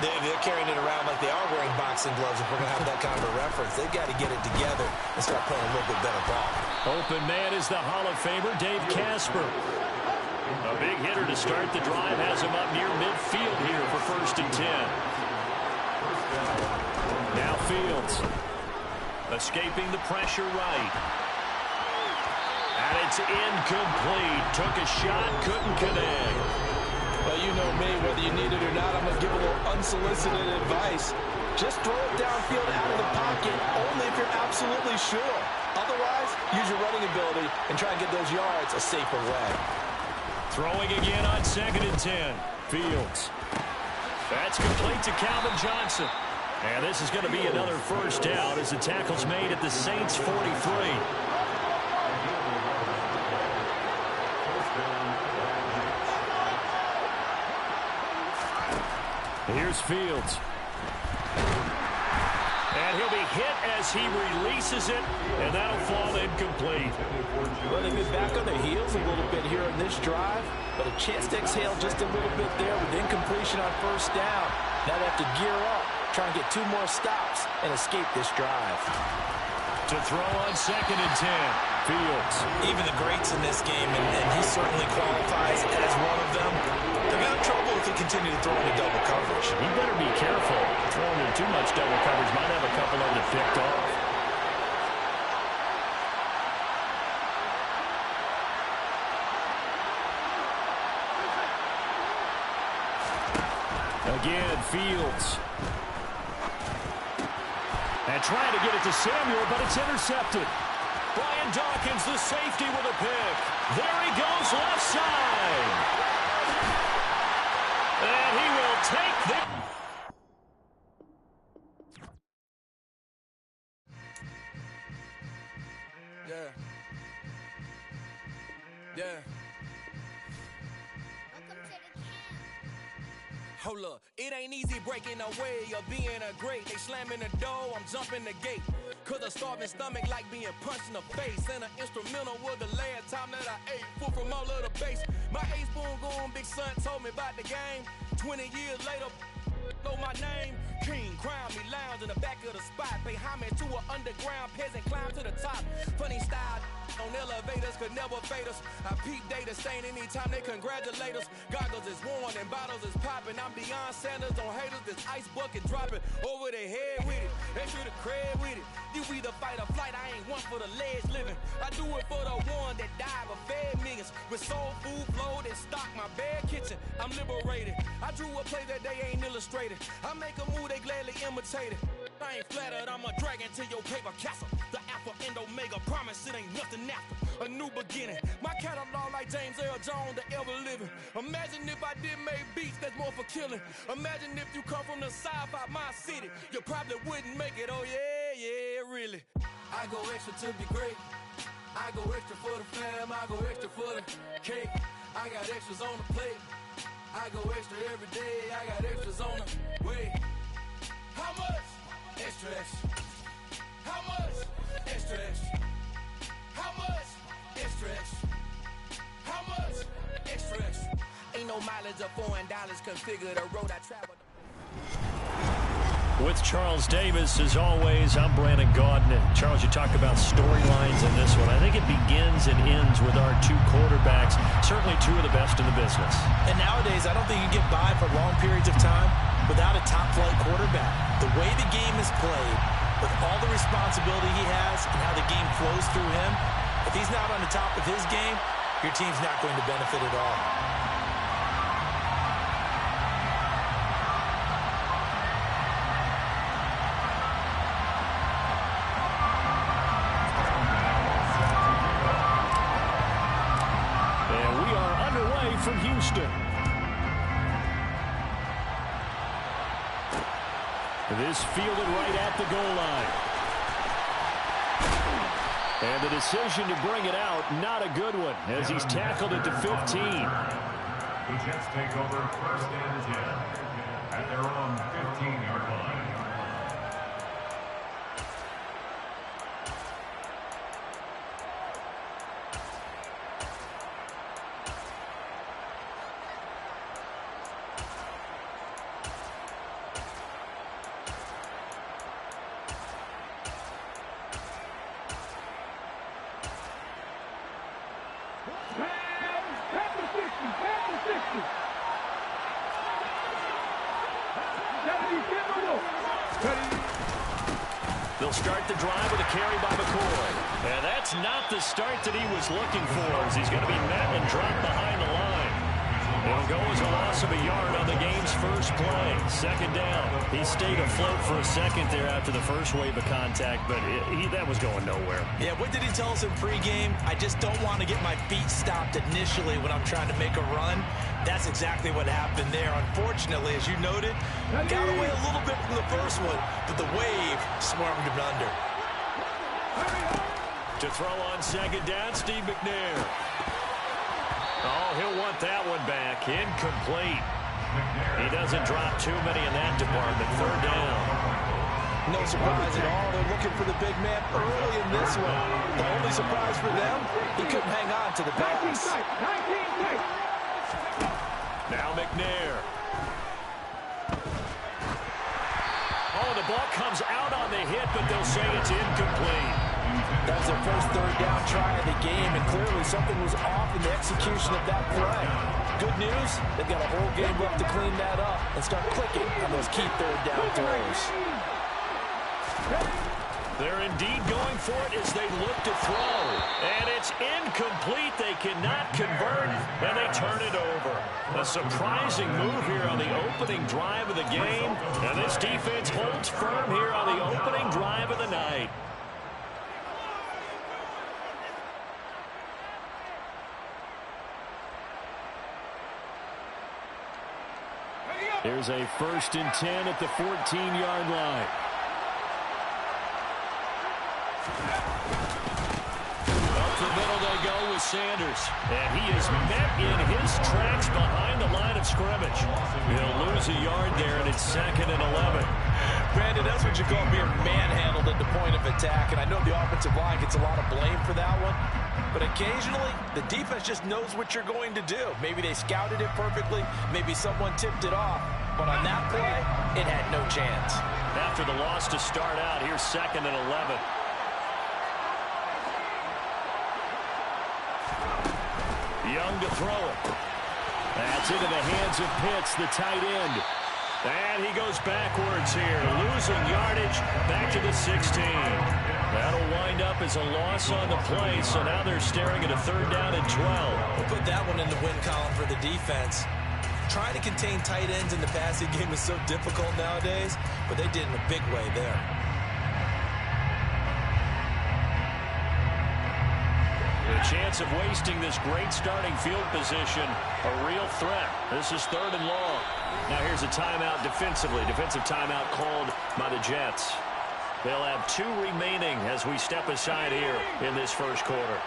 they're carrying it around like they are wearing boxing gloves. If we're going to have that kind of a reference, they've got to get it together and start playing a little bit better ball. Open man is the Hall of Famer, Dave Casper. A big hitter to start the drive. Has him up near midfield here for 1st and 10. Now Fields. Escaping the pressure right. And it's incomplete. Took a shot, couldn't connect. Well, you know me, whether you need it or not, I'm going to give a little unsolicited advice. Just throw it downfield out of the pocket, only if you're absolutely sure. Otherwise, use your running ability and try and get those yards a safer way. Throwing again on 2nd and 10. Fields. That's complete to Calvin Johnson. And this is going to be another first down as the tackle's made at the Saints' 43. Here's Fields. And he'll be hit as he releases it, and that'll fall incomplete. Well, they've been back on their heels a little bit here on this drive, but a chance to exhale just a little bit there with incompletion on first down. Now they have to gear up, try and get 2 more stops and escape this drive. To throw on 2nd and 10. Fields. Even the greats in this game, and he certainly qualifies as one of them, they're going to have trouble if they continue to throw into double coverage. He better be careful. Throwing in too much double coverage might have a couple of them picked off. Again, Fields. And trying to get it to Samuel, but it's intercepted. Brian Dawkins, the safety, with a pick. There he goes, left side. And he will take the... Yeah. Hold up, it ain't easy breaking away or being a great. They slamming the door, I'm jumping the gate. Cause a starving stomach like being punched in the face. And an instrumental was the last time that I ate. Full from all of the bass. My ace boom goon, big son told me about the game. 20 years later, know my name. King, crown me, lounge in the back of the spot. Pay homage to an underground peasant, climb to the top. Funny style on elevators could never fade us. I peep data stain anytime they congratulate us. Goggles is worn and bottles is popping. I'm Deion Sanders on haters, this ice bucket dropping over their head with it. Extra the cred with it. You either fight or flight, I ain't one for the ledge living. I do it for the one that died but fed millions. With soul food flowed and stock my bad kitchen. I'm liberated. I drew a play that they ain't illustrated. I make a move, they gladly imitate it. I ain't flattered, I'm a dragon to your paper castle. The alpha and omega, promise it ain't nothing after. A new beginning. My catalog like James Earl Jones, the ever living. Imagine if I did make beats that's more for killing. Imagine if you come from the south out my city. You probably wouldn't make it, oh yeah, really. I go extra to be great. I go extra for the fam, I go extra for the cake. I got extras on the plate. I go extra every day, I got extras on the way. How much? Extra, extra. How much? Extra, extra. How much? Extra, extra. How much? Extra, extra. Ain't no mileage of $4 configure the road I traveled. With Charles Davis, as always, I'm Brandon Gaudin. And Charles, you talk about storylines in this one. I think it begins and ends with our two quarterbacks, certainly two of the best in the business. And nowadays, I don't think you get by for long periods of time without a top-flight quarterback. The way the game is played, with all the responsibility he has and how the game flows through him, if he's not on the top of his game, your team's not going to benefit at all. And we are underway from Houston. This fielded right at the goal line. And the decision to bring it out, not a good one, as he's tackled it to 15. The Jets take over 1st and 10 at their own 15-yard line. They'll start the drive with a carry by McCoy. And that's not the start that he was looking for, as he's going to be met and dropped behind the line. It'll go as a loss of a yard on the game's first play. 2nd down. He stayed afloat for a second there after the first wave of contact, but that was going nowhere. Yeah, what did he tell us in pregame? I just don't want to get my feet stopped initially when I'm trying to make a run. That's exactly what happened there. Unfortunately, as you noted, got away a little bit from the first one, but the wave swarmed him under. To throw on 2nd down, Steve McNair. Oh, he'll want that one back. Incomplete. He doesn't drop too many in that department. 3rd down. No surprise at all. They're looking for the big man early in this one. The only surprise for them, he couldn't hang on to the pass. Now McNair. Oh, the ball comes out on the hit, but they'll say it's incomplete. That was their first 3rd down try of the game, and clearly something was off in the execution of that play. Good news, they've got a whole game left to clean that up and start clicking on those key 3rd down throws. They're indeed going for it as they look to throw. And it's incomplete. They cannot convert, and they turn it over. A surprising move here on the opening drive of the game. And this defense holds firm here on the opening drive of the night. Here's a 1st and 10 at the 14-yard line. Up the middle they go with Sanders. And he is met in his tracks behind the line of scrimmage. He'll lose a yard there, and it's 2nd and 11. Brandon, that's what you call being manhandled at the point of attack. And I know the offensive line gets a lot of blame for that one. But occasionally, the defense just knows what you're going to do. Maybe they scouted it perfectly. Maybe someone tipped it off. But on that play, it had no chance. After the loss to start out, here's 2nd and 11. Young to throw it. That's into the hands of Pitts, the tight end. And he goes backwards here, losing yardage back to the 16. That'll wind up as a loss on the play, so now they're staring at a 3rd down and 12. We'll put that one in the win column for the defense. Trying to contain tight ends in the passing game is so difficult nowadays, but they did in a big way there. The chance of wasting this great starting field position, a real threat. This is 3rd and long. Now here's a timeout defensively. Defensive timeout called by the Jets. They'll have 2 remaining as we step aside here in this first quarter.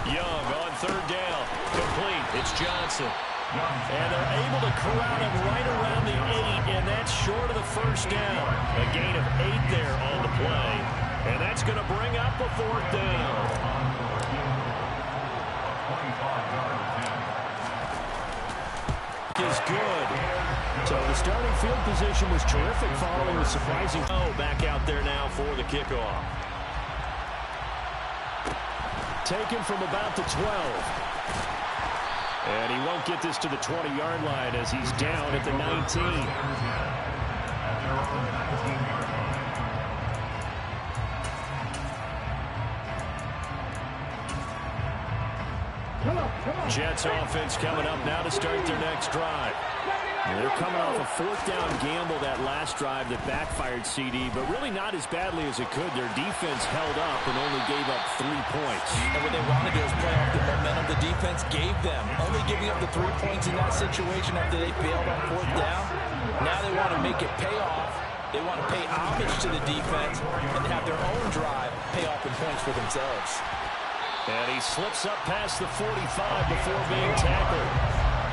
Young on 3rd down. Complete. It's Johnson. And they're able to corral him right around the 8, and that's short of the 1st down. A gain of 8 there on the play. And that's going to bring up a 4th down. Is good. So the starting field position was terrific following the surprising back out there now for the kickoff. Taken from about the 12. And he won't get this to the 20-yard line as he's down at the 19. Jets offense coming up now to start their next drive. They're coming off a 4th down gamble that last drive that backfired CD, but really not as badly as it could. Their defense held up and only gave up 3 points. And what they want to do is play off the momentum the defense gave them. Only giving up the 3 points in that situation after they failed on 4th down. Now they want to make it pay off. They want to pay homage to the defense and have their own drive pay off in points for themselves. And he slips up past the 45 before being tackled.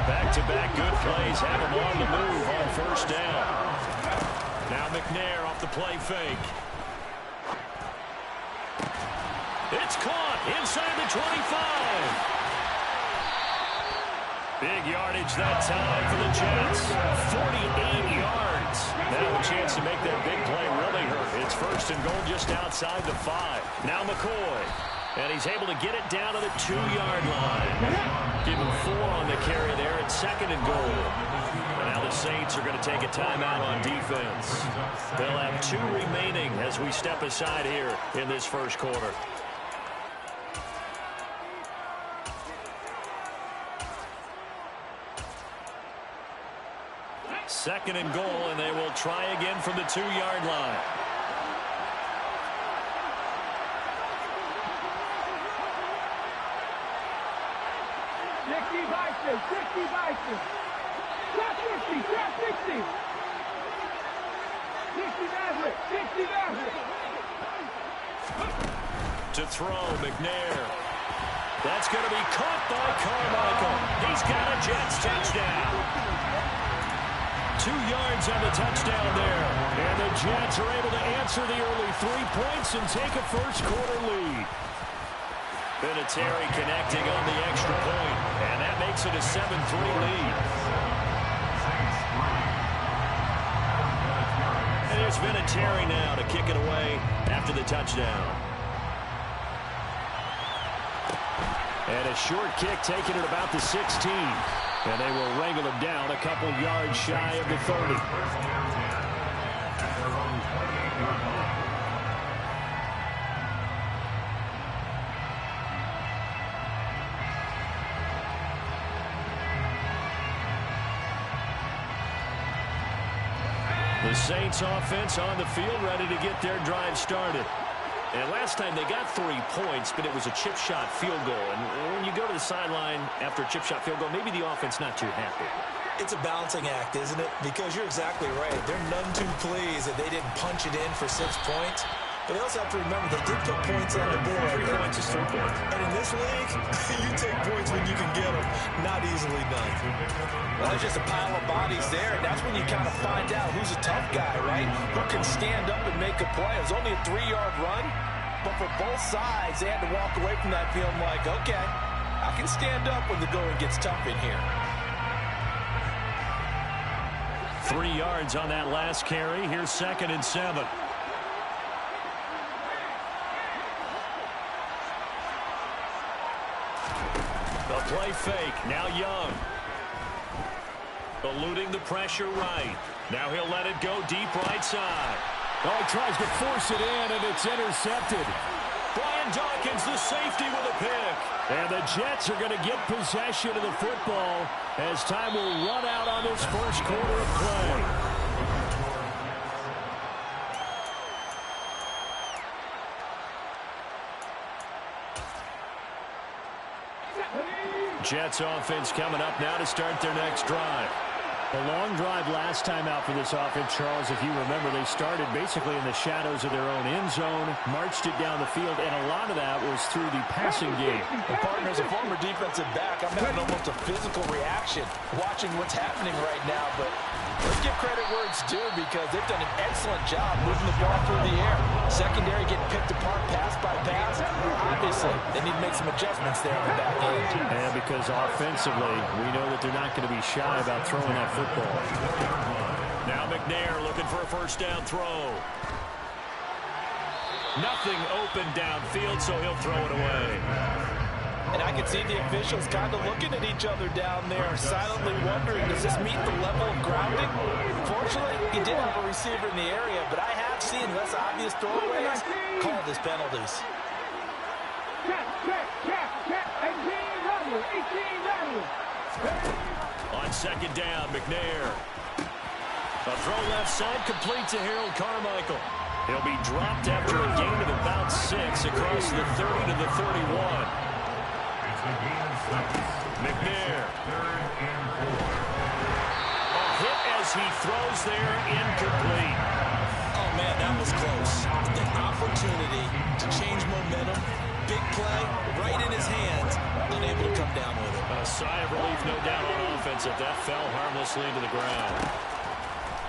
Back-to-back good plays have him on the move on 1st down. Now McNair off the play fake. It's caught inside the 25. Big yardage that time for the Jets. 48 yards. Now a chance to make that big play really hurt. It's 1st and goal just outside the 5. Now McCoy. And he's able to get it down to the 2-yard line. Give him 4 on the carry there at 2nd and goal. And now the Saints are going to take a timeout on defense. They'll have 2 remaining as we step aside here in this first quarter. Second and goal, and they will try again from the 2-yard line. To throw, McNair. That's going to be caught by Carmichael. He's got a Jets touchdown. 2 yards on the touchdown there. And the Jets are able to answer the early 3 points and take a first quarter lead. Vinatieri connecting on the extra point, and that makes it a 7-3 lead. And there's Vinatieri now to kick it away after the touchdown. And And a short kick taken at about the 16. And they will wrangle him down a couple yards shy of the 30. The Saints offense on the field, ready to get their drive started. And last time they got 3 points, but it was a chip shot field goal. And when you go to the sideline after a chip shot field goal, maybe the offense not too happy. It's a balancing act, isn't it? Because you're exactly right. They're none too pleased that they didn't punch it in for 6 points. But they also have to remember they did put points on the board. 3 points is 3 points. And in this league, you take points when you can get them. Not easily done. Well, there's just a pile of bodies there, and that's when you kind of find out who's a tough guy, right? Who can stand up and make a play. It was only a 3-yard run, but for both sides, they had to walk away from that feeling like, okay, I can stand up when the going gets tough in here. 3 yards on that last carry. Here's 2nd and 7. The play fake. Now Young. Eluding the pressure right. Now he'll let it go deep right side. Oh, he tries to force it in, and it's intercepted. Brian Dawkins, the safety, with a pick. And the Jets are going to get possession of the football as time will run out on this first quarter of play. Jets offense coming up now to start their next drive. A long drive last time out for this offense, Charles. If you remember, they started basically in the shadows of their own end zone, marched it down the field, and a lot of that was through the passing game. And partner, as a former defensive back, I'm having almost a physical reaction watching what's happening right now. But let's give credit where it's due because they've done an excellent job moving the ball through the air. Secondary getting picked apart pass by pass. Obviously, they need to make some adjustments there on the back end. And because offensively, we know that they're not going to be shy about throwing that football. Now McNair looking for a first down throw. Nothing open downfield, so he'll throw it away. And I can see the officials kind of looking at each other down there, silently wondering, does this meet the level of grounding? Fortunately, he didn't have a receiver in the area, but I have seen less obvious throwaways called as penalties. On 2nd down, McNair. A throw left side complete to Harold Carmichael. He'll be dropped after a gain of about 6 across the 30 to the 31. McNair. A hit as he throws there, incomplete. Oh, man, that was close. The opportunity to change momentum, big play, right in his hands, unable to come down with it. A sigh of relief, no doubt, on offense if that fell harmlessly to the ground.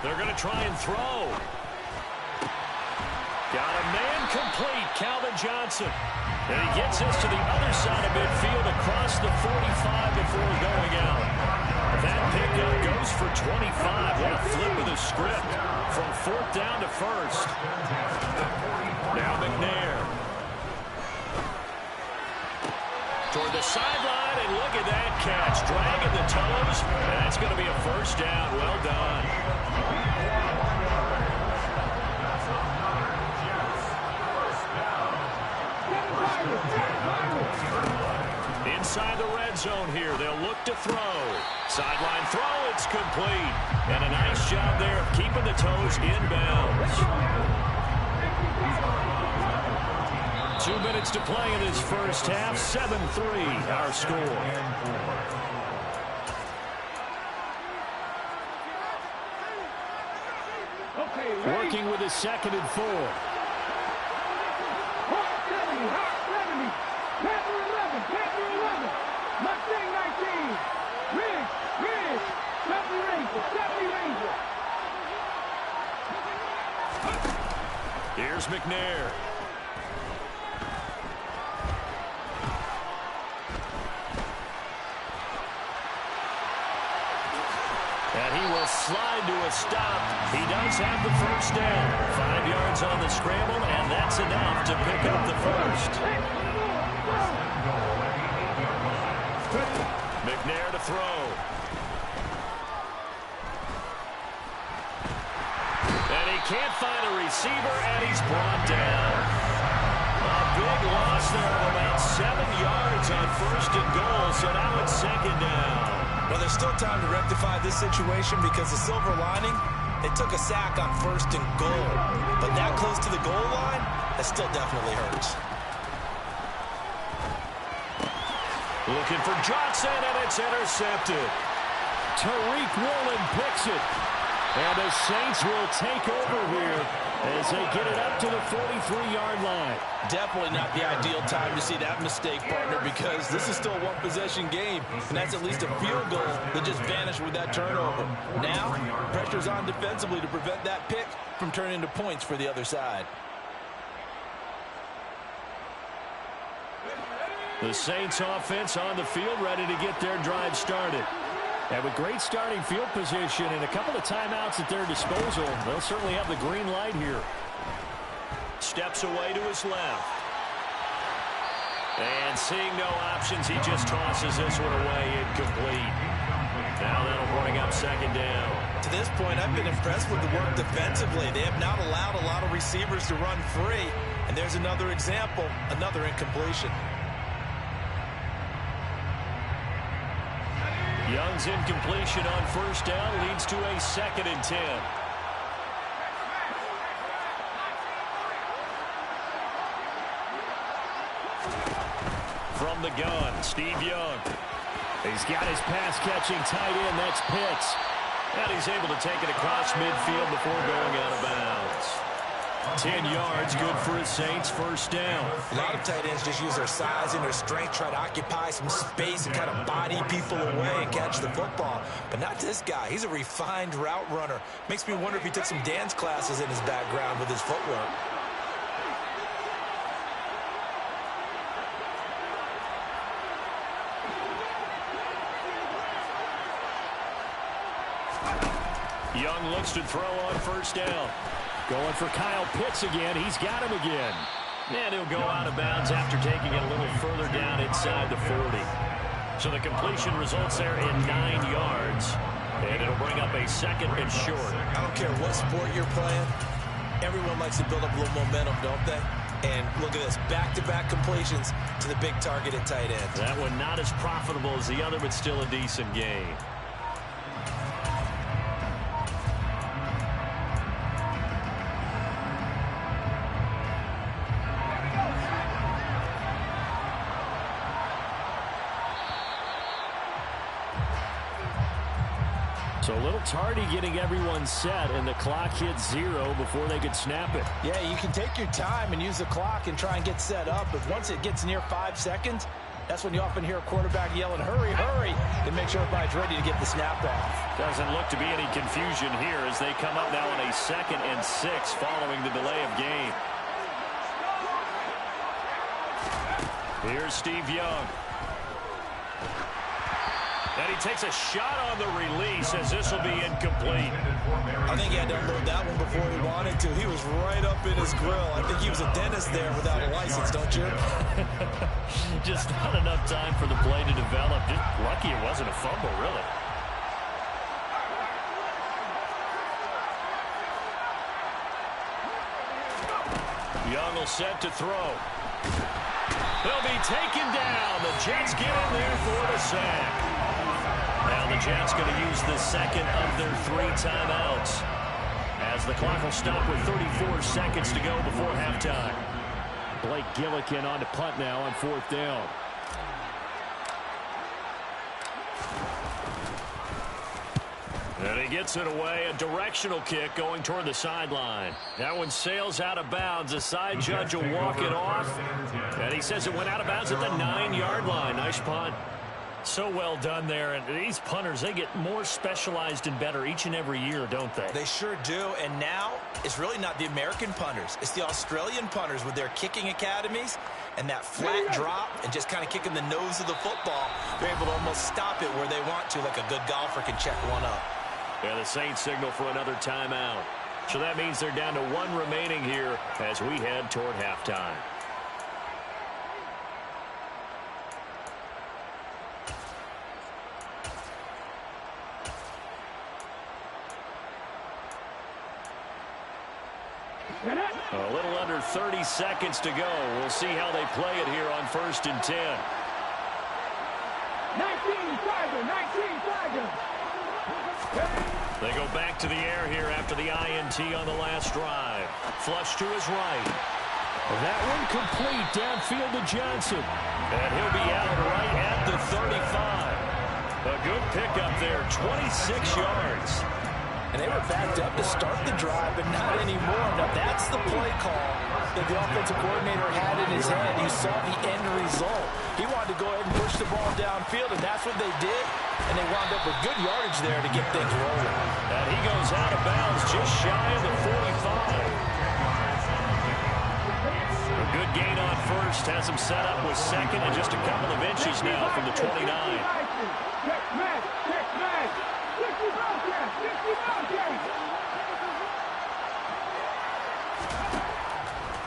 They're going to try and throw. Got a man complete, Calvin Johnson. And he gets us to the other side of midfield across the 45 before going out. That pickup goes for 25. What a flip of the script from 4th down to 1st. Now McNair. Toward the sideline, and look at that catch. Dragging the toes, and that's going to be a first down. Well done. Inside the red zone here, they'll look to throw. Sideline throw, it's complete. And a nice job there of keeping the toes inbounds. 2 minutes to play in this first half. 7-3 our score. Working with a 2nd and 4. Here's McNair. And he will slide to a stop. He does have the first down. 5 yards on the scramble, and that's enough to pick up the first. throw. And he can't find a receiver, and he's brought down. A big loss there of about 7 yards on 1st and goal, so now it's 2nd down. Well, there's still time to rectify this situation because the silver lining, they took a sack on 1st and goal. But that close to the goal line, that still definitely hurts. Looking for Johnson, and it's intercepted. Tariq Woolen picks it. And the Saints will take over here as they get it up to the 43-yard line. Definitely not the ideal time to see that mistake, partner, because this is still a one-possession game, and that's at least a field goal that just vanished with that turnover. Now, pressure's on defensively to prevent that pick from turning into points for the other side. The Saints offense on the field, ready to get their drive started. And with great starting field position and a couple of timeouts at their disposal, they'll certainly have the green light here. Steps away to his left. And seeing no options, he just tosses this one away, incomplete. Now that'll bring up 2nd down. To this point, I've been impressed with the work defensively. They have not allowed a lot of receivers to run free. And there's another example, another incompletion. Young's incompletion on 1st down leads to a 2nd and 10. From the gun, Steve Young. He's got his pass-catching tight end, that's Pitts. And he's able to take it across midfield before going out of bounds. 10 yards, good for his Saints, 1st down. A lot of tight ends just use their size and their strength, try to occupy some space and kind of body people away and catch the football. But not this guy. He's a refined route runner. Makes me wonder if he took some dance classes in his background with his footwork. Young looks to throw on 1st down. Going for Kyle Pitts again. He's got him again. And he'll go out of bounds after taking it a little further down inside the 40. So the completion results there in 9 yards. And it'll bring up a 2nd and short. I don't care what sport you're playing. Everyone likes to build up a little momentum, don't they? And look at this, back-to-back completions to the big targeted tight end. That one not as profitable as the other, but still a decent game. So a little tardy getting everyone set, and the clock hits 0 before they could snap it. Yeah, you can take your time and use the clock and try and get set up, but once it gets near 5 seconds, that's when you often hear a quarterback yelling, hurry, hurry, to make sure everybody's ready to get the snap off. Doesn't look to be any confusion here as they come up now on a 2nd and 6 following the delay of game. Here's Steve Young. And he takes a shot on the release as this will be incomplete. I think he had to unload that one before he wanted to. He was right up in his grill. I think he was a dentist there without a license, don't you? Just not enough time for the play to develop. Just lucky it wasn't a fumble, really. Young will set to throw. He'll be taken down. The Jets get in there for the sack. Now the Jets going to use the 2nd of their 3 timeouts as the clock will stop with 34 seconds to go before halftime. Blake Gillikin on to punt now on 4th down. And he gets it away, a directional kick going toward the sideline. That one sails out of bounds. The side judge will walk it off. And he says it went out of bounds at the 9-yard line. Nice punt. So well done there. And these punters, they get more specialized and better each and every year, don't they? They sure do. And now it's really not the American punters. It's the Australian punters with their kicking academies and that flat drop and just kind of kicking the nose of the football. They're able to almost stop it where they want to, like a good golfer can check one up. Yeah, the Saints signal for another timeout. So that means they're down to 1 remaining here as we head toward halftime. A little under 30 seconds to go. We'll see how they play it here on 1st and 10. 19 Tigers. They go back to the air here after the INT on the last drive. Flush to his right. That one complete downfield to Johnson. And he'll be out right at the 35. A good pickup there, 26 yards. And they were backed up to start the drive, but not anymore. Now, that's the play call that the offensive coordinator had in his head. You saw the end result. He wanted to go ahead and push the ball downfield, and that's what they did. And they wound up with good yardage there to get things rolling. And he goes out of bounds just shy of the 45. A good gain on first. Has him set up with second and just a couple of inches now from the 29.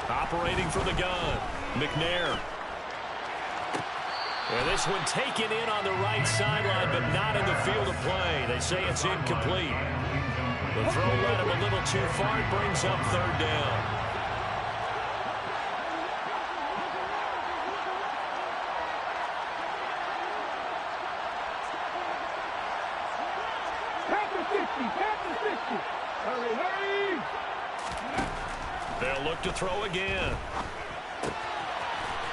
Operating for the gun, McNair. And this one taken in on the right sideline, but not in the field of play. They say it's incomplete. The throw led him a little too far. It brings up 3rd down. They'll look to throw again.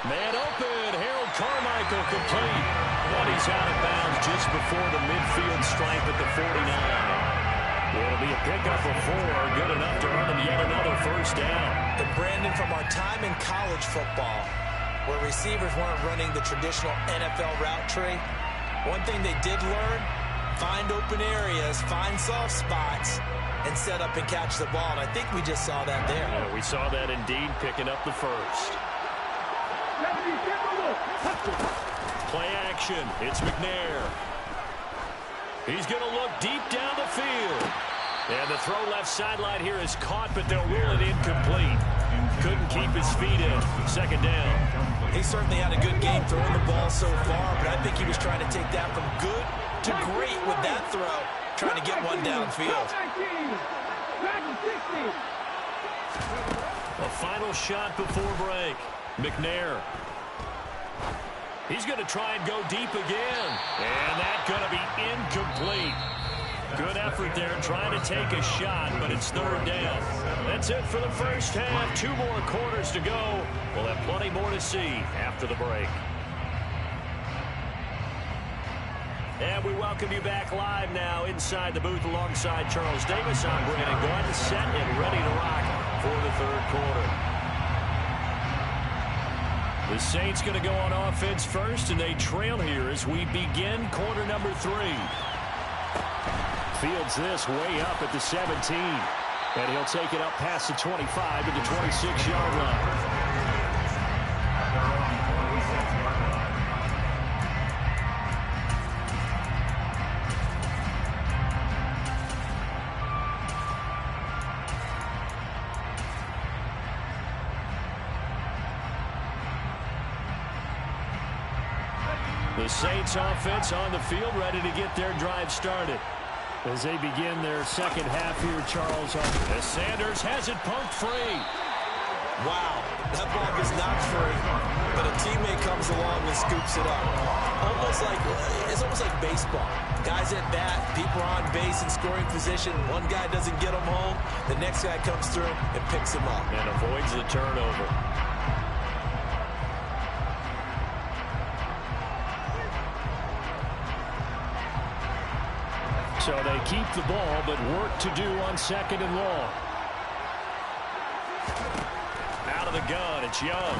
Man open. Harold Carmichael complete. But he's out of bounds just before the midfield stripe at the 49. It'll be a pickup of 4. Good enough to earn him yet another 1st down. And Brandon, from our time in college football, where receivers weren't running the traditional NFL route tree, one thing they did learn, find open areas, find soft spots, and set up and catch the ball. And I think we just saw that there. Yeah, we saw that indeed, picking up the 1st. Play action. It's McNair. He's going to look deep down the field. And the throw left sideline here is caught, but they'll rule it incomplete. Couldn't keep his feet in. 2nd down. He certainly had a good game throwing the ball so far, but I think he was trying to take that from good to great with that throw, trying to get one downfield. A final shot before break. McNair. He's going to try and go deep again. And that's going to be incomplete. Good effort there trying to take a shot, but it's 3rd down. That's it for the first half. 2 more quarters to go. We'll have plenty more to see after the break. And we welcome you back live now inside the booth alongside Charles Davis. I'm Brandon Gordon, set and ready to rock for the 3rd quarter. The Saints going to go on offense first, and they trail here as we begin quarter number 3. Fields this way up at the 17. And he'll take it up past the 25 to the 26-yard line. The Saints offense on the field, ready to get their drive started. As they begin their 2nd half here, Charles. As Sanders has it pumped free. Wow, that ball is not free, but a teammate comes along and scoops it up. It's almost like baseball. Guys at bat, people are on base in scoring position. One guy doesn't get them home. The next guy comes through and picks him up. And avoids the turnover. So they keep the ball, but work to do on 2nd and long. Out of the gun, it's Young.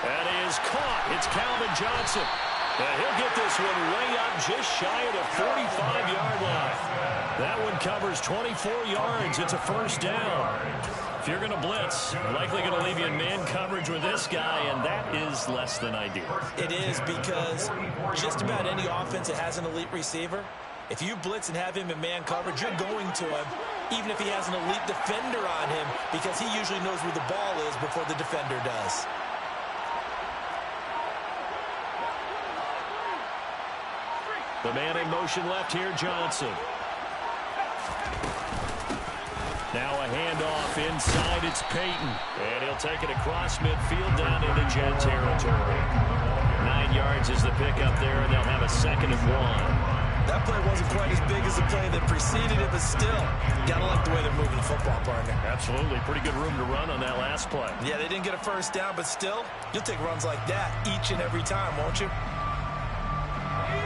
That is caught. It's Calvin Johnson. And he'll get this one way up just shy of the 45-yard line. That one covers 24 yards. It's a 1st down. If you're going to blitz, likely going to leave you in man coverage with this guy, and that is less than ideal. It is, because just about any offense that has an elite receiver, if you blitz and have him in man coverage, you're going to him, even if he has an elite defender on him, because he usually knows where the ball is before the defender does. The man in motion left here, Johnson. Now a handoff inside. It's Peyton. And he'll take it across midfield down into Jet territory. 9 yards is the pickup there, and they'll have a 2nd and 1. That play wasn't quite as big as the play that preceded it, but still, gotta like the way they're moving the football, partner. Absolutely. Pretty good room to run on that last play. Yeah, they didn't get a first down, but still, you'll take runs like that each and every time, won't you?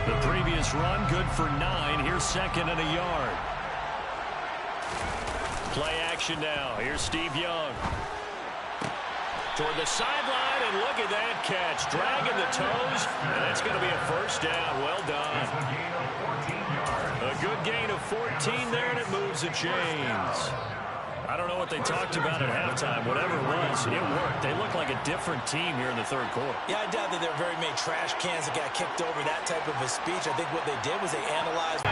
The previous run, good for 9. Here's 2nd and a yard. Play action now. Here's Steve Young. Toward the sideline, and look at that catch. Dragging the toes, and it's going to be a first down. Well done. A good gain of 14 there, and it moves the chains. I don't know what they talked about at halftime. Whatever it was, it worked. They look like a different team here in the third quarter. Yeah, I doubt that there were very many trash cans that got kicked over, that type of a speech. I think what they did was they analyzed.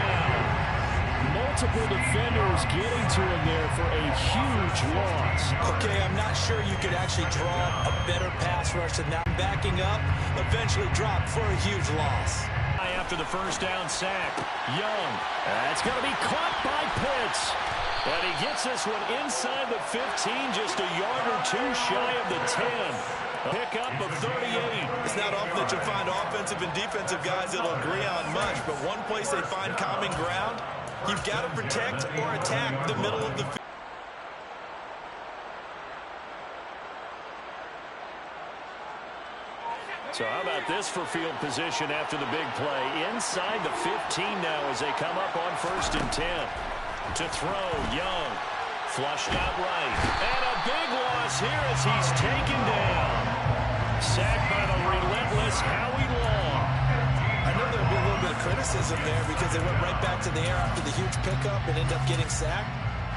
Multiple defenders getting to him there for a huge loss. Okay, I'm not sure you could actually draw a better pass rush than that. Backing up, eventually dropped for a huge loss. After the first down sack, Young. That's going to be caught by Pitts. And he gets this one inside the 15, just a yard or two shy of the 10. A pickup of 38. It's not often that you'll find offensive and defensive guys that'll agree on much, but one place they find common ground, you've got to protect or attack the middle of the field. So how about this for field position after the big play? Inside the 15 now as they come up on 1st and 10. To throw, Young. Flushed out right. And a big loss here as he's taken down. Sacked by the relentless Howie Long. I know there'll be a little bit of criticism there because they went right back to the air after the huge pickup and ended up getting sacked.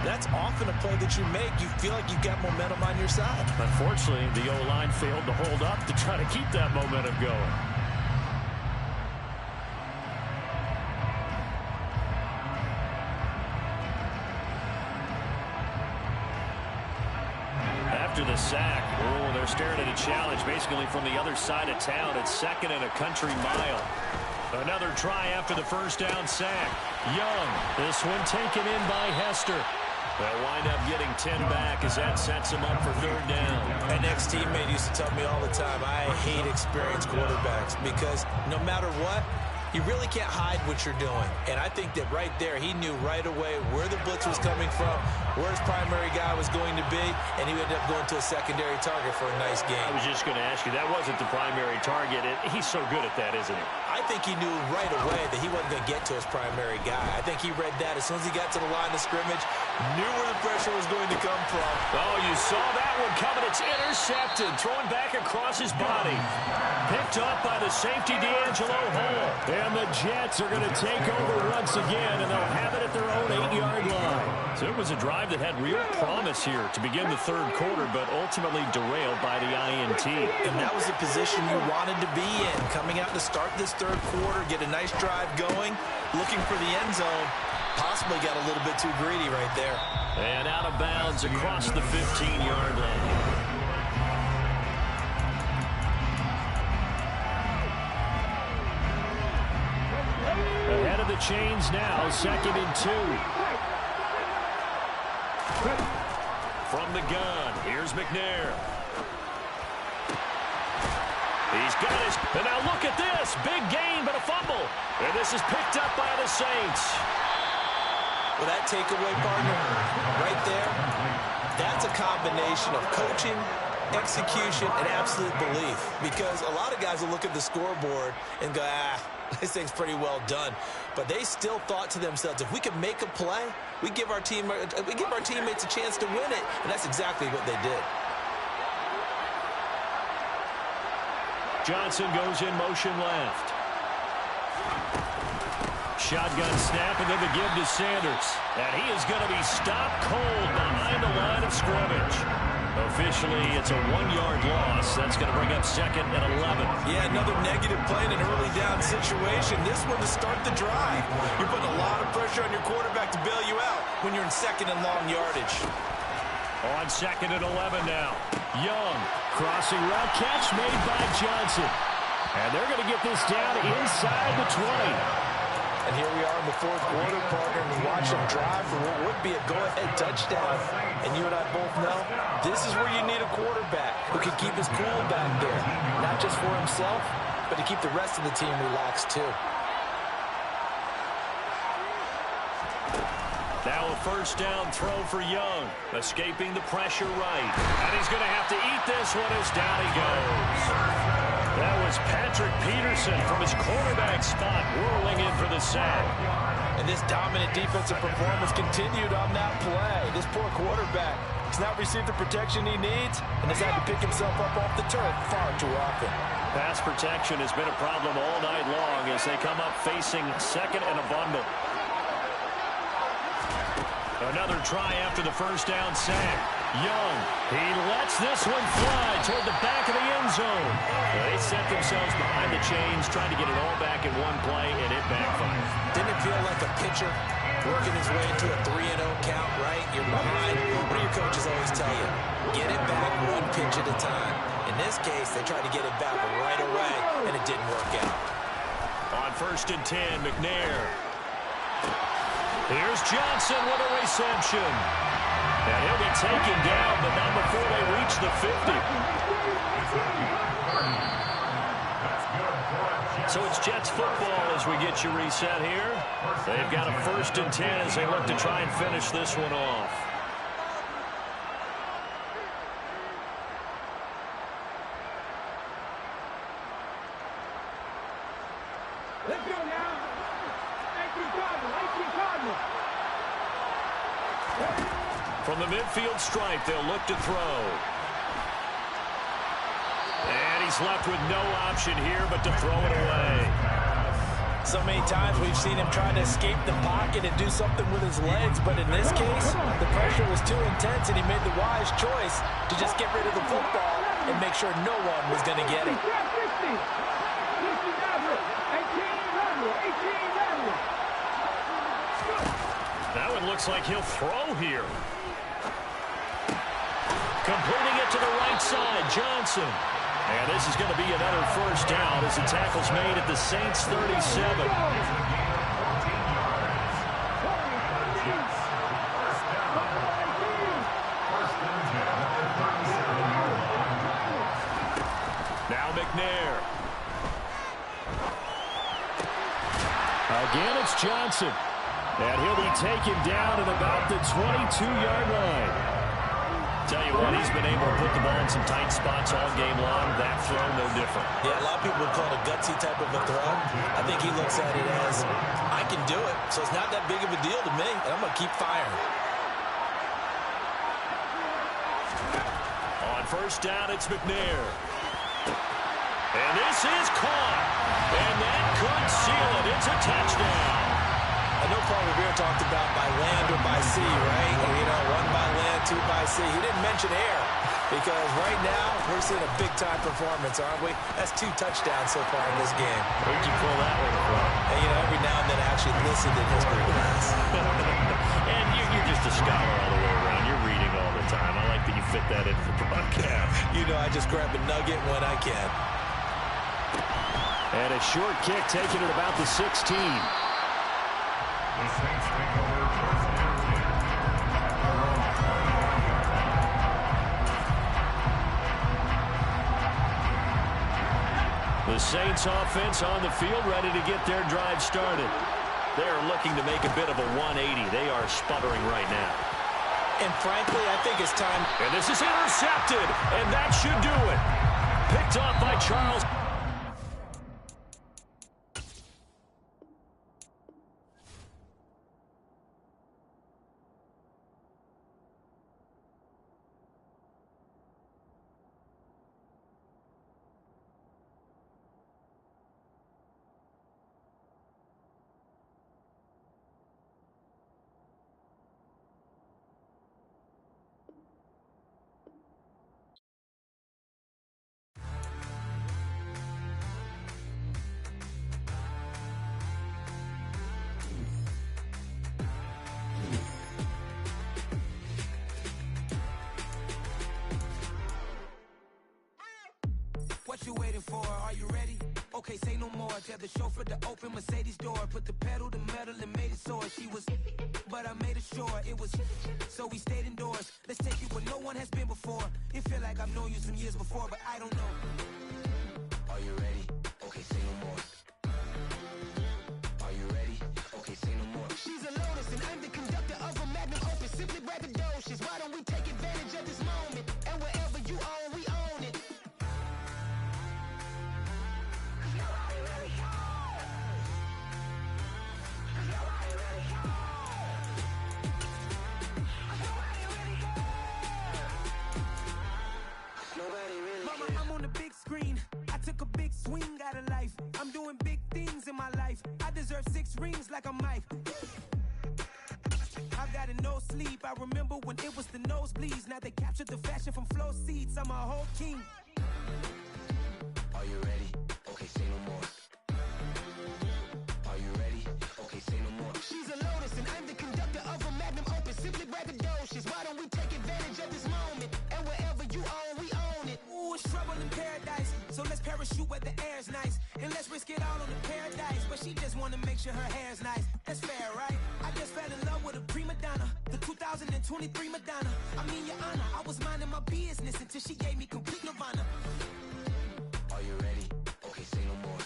That's often a play that you make. You feel like you've got momentum on your side. Unfortunately, the O-line failed to hold up to try to keep that momentum going. After the sack, they're staring at a challenge basically from the other side of town. It's 2nd and a country mile. Another try after the first down sack. Young, this one taken in by Hester. They'll wind up getting 10 back as that sets him up for 3rd down. An ex-teammate used to tell me all the time, I hate experienced quarterbacks because no matter what, you really can't hide what you're doing. And I think that right there, he knew right away where the blitz was coming from, where his primary guy was going to be, and he ended up going to a secondary target for a nice game. I was just going to ask you, that wasn't the primary target. He's so good at that, isn't he? I think he knew right away that he wasn't going to get to his primary guy. I think he read that as soon as he got to the line of scrimmage, knew where the pressure was going to come from. Oh, you saw that one coming. It's intercepted, thrown back across his body. Picked up by the safety, D'Angelo Hall. And the Jets are going to take over once again, and they'll have it at their own 8-yard line. So it was a drive that had real promise here to begin the third quarter, but ultimately derailed by the INT. And that was the position you wanted to be in, coming out to start this third quarter, get a nice drive going, looking for the end zone. Possibly got a little bit too greedy right there. And out of bounds across the 15-yard line. Ahead of the chains now, 2nd and 2. From the gun, here's McNair. He's got his, and now look at this. Big gain, but a fumble. And this is picked up by the Saints. Well, that takeaway, partner, right there, that's a combination of coaching, execution, and absolute belief. Because a lot of guys will look at the scoreboard and go, this thing's pretty well done. But they still thought to themselves, if we could make a play, we give our teammates a chance to win it. And that's exactly what they did. Johnson goes in motion left. Shotgun snap, and then the give to Sanders. And he is going to be stopped cold behind the line of scrimmage. Officially, it's a 1-yard loss. That's going to bring up 2nd and 11. Yeah, another negative play in an early down situation. This one to start the drive. You're putting a lot of pressure on your quarterback to bail you out when you're in 2nd and long yardage. On 2nd and 11 now. Young. Crossing route catch made by Johnson. And they're going to get this down inside the 20. And here we are in the fourth quarter, partner, and watch instructional drive for what would be a go-ahead touchdown. And you and I both know this is where you need a quarterback who can keep his cool back there, not just for himself, but to keep the rest of the team relaxed too. Now a first down throw for Young, escaping the pressure right. And he's going to have to eat this one as down he goes. That was Patrick Peterson from his quarterback spot whirling in for the sack. And this dominant defensive performance continued on that play. This poor quarterback has not received the protection he needs and has had to pick himself up off the turf far too often. Pass protection has been a problem all night long as they come up facing second and a bundle. Another try after the first down sack. Young, he lets this one fly toward the back of the end zone. They set themselves behind the chains, trying to get it all back in one play, and it backfired. Didn't it feel like a pitcher working his way into a 3-0 count, right? You're behind. What do your coaches always tell you? Get it back one pitch at a time. In this case, they tried to get it back right away, and it didn't work out. On 1st and 10, McNair. Here's Johnson with a reception. And he'll be taken down, but not before they reach the 50. So it's Jets football as we get you reset here. They've got a 1st and 10 as they look to try and finish this one off. Let's go now. 18 Cardinal. From the midfield stripe, they'll look to throw. And he's left with no option here but to throw it away. So many times we've seen him trying to escape the pocket and do something with his legs, but in this case, the pressure was too intense and he made the wise choice to just get rid of the football and make sure no one was going to get it. That one looks like he'll throw here. Completing it to the right side, Johnson. And this is going to be another first down as the tackle's made at the Saints 37. Now McNair. Again, it's Johnson. And he'll be taken down at about the 22-yard line. Tell you what, he's been able to put the ball in some tight spots all game long. That throw, no different. Yeah, a lot of people would call it a gutsy type of a throw. I think he looks at it as, I can do it, so it's not that big of a deal to me, and I'm going to keep firing. On first down, it's McNair. And this is caught. And that could seal it. It's a touchdown. I know Paul Revere talked about by land or by sea, right? Or, you know, 1 by land, 2 by sea. He didn't mention air because right now we're seeing a big-time performance, aren't we? That's 2 touchdowns so far in this game. Where'd you pull that one from? And, you know, every now and then I actually listened in history class. And you're just a scholar all the way around. You're reading all the time. I like that you fit that in for the broadcast. You know, I just grab a nugget when I can. And a short kick taken at about the 16. The Saints take over 1st and 10. The Saints offense on the field ready to get their drive started. They're looking to make a bit of a 180. They are sputtering right now. And frankly, I think it's time. And this is intercepted, and that should do it. Picked off by Charles. What you waiting for? Are you ready? okay, say no more. Tell the chauffeur to open Mercedes door. Put the pedal to metal and made it soar. She was, but I made it sure it was. So we stayed indoors. Let's take it where no one has been before. It feel like I've known you some years before, but I don't know. Are you ready? Okay, say no more. Are you ready? Okay, say no more. She's a Lotus and I'm the conductor of a magnum opus. Simply braggadocious. Why don't we take advantage of this moment? And wherever you own, we own it. Mama, I'm on the big screen. I took a big swing out of life. I'm doing big things in my life. I deserve 6 rings like a Mike. I've got no sleep. I remember when it was the nosebleeds. Now they captured the fashion from flow seats. I'm a whole king. Are you ready? Okay, say no more. Are you ready? Okay, say no more. She's a Lotus and I'm the conductor of a magnum opus. Simply braggadocious. Why don't we take advantage of this moment? And wherever you own, we own it. Ooh, it's trouble in paradise. So let's parachute where the air's nice. And let's risk it all on the paradise. But she just wanna make sure her hair's nice. That's fair, right? I just fell in love with a prima donna. The 2023 Madonna. I mean, your honor, I was minding my business until she gave me complete nirvana. Are you ready? Okay, say no more.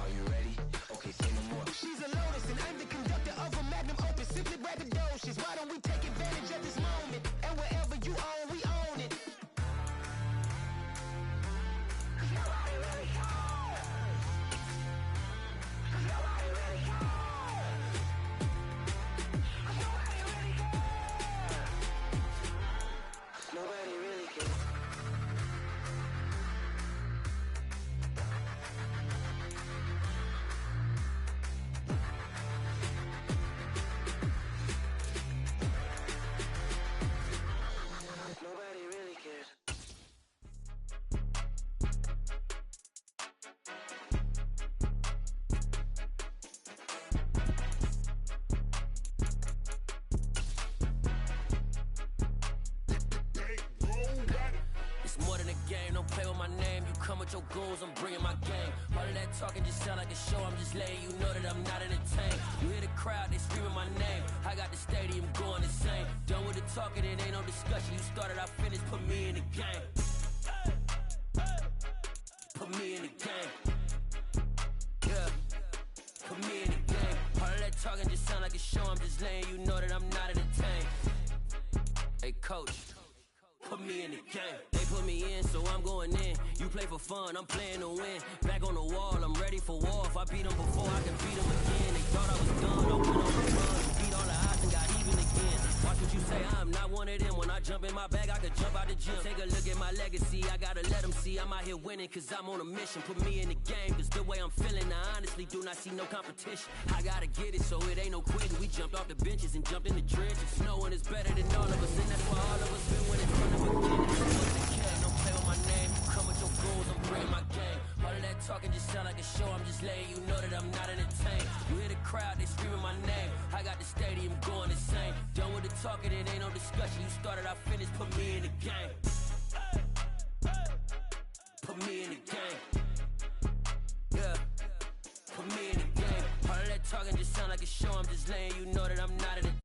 Are you ready? Okay, say no more. She's a Lotus and I'm the conductor of a magnum opus. Simply braggadocious. Why don't we take advantage of this moment? And wherever you own, we own it. Nobody really cares. Nobody really cares. It's more than a game, don't play with my name. You come with your goons, I'm bringing my game. All of that talking just sound like a show, I'm just letting you know that I'm not entertained. You hear the crowd, they screaming my name. I got the stadium going insane. Done with the talking, it ain't no discussion. You started, I finished, put me in the game. Put me in the game. Yeah, put me in the game. All of that talking just sound like a show, I'm just letting you know that I'm not entertained. Hey coach, put me in the game. They put me in, so I'm going in. You play for fun, I'm playing to win. Back on the wall, I'm ready for war. If I beat them before, I can beat them again. They thought I was done, I went on the run. Beat all the odds and got even again. Watch what you say, I'm not one of them. When I jump in my bag, I could jump out the gym. Take a look at my legacy, I gotta let them see I'm out here winning, cause I'm on a mission. Put me in the game, cause the way I'm feeling, I honestly do not see no competition. I gotta get it, so it ain't no quitting. We jumped off the benches and jumped in the trenches. No one is better than all of us, and that's why all of us been winning from the beginning. Don't play with my name, you come with your goals, I'm bringing my game. All of that talking just sound like a show, I'm just letting you know that I'm not entertained. You hear the crowd, they screaming my name. I got the stadium going insane. Done with the talking, it ain't no discussion. You started, I finished, put me in the game. Put me in the game. Yeah, put me in the game. All of that talking just sound like a show, I'm just letting you know that I'm not entertained.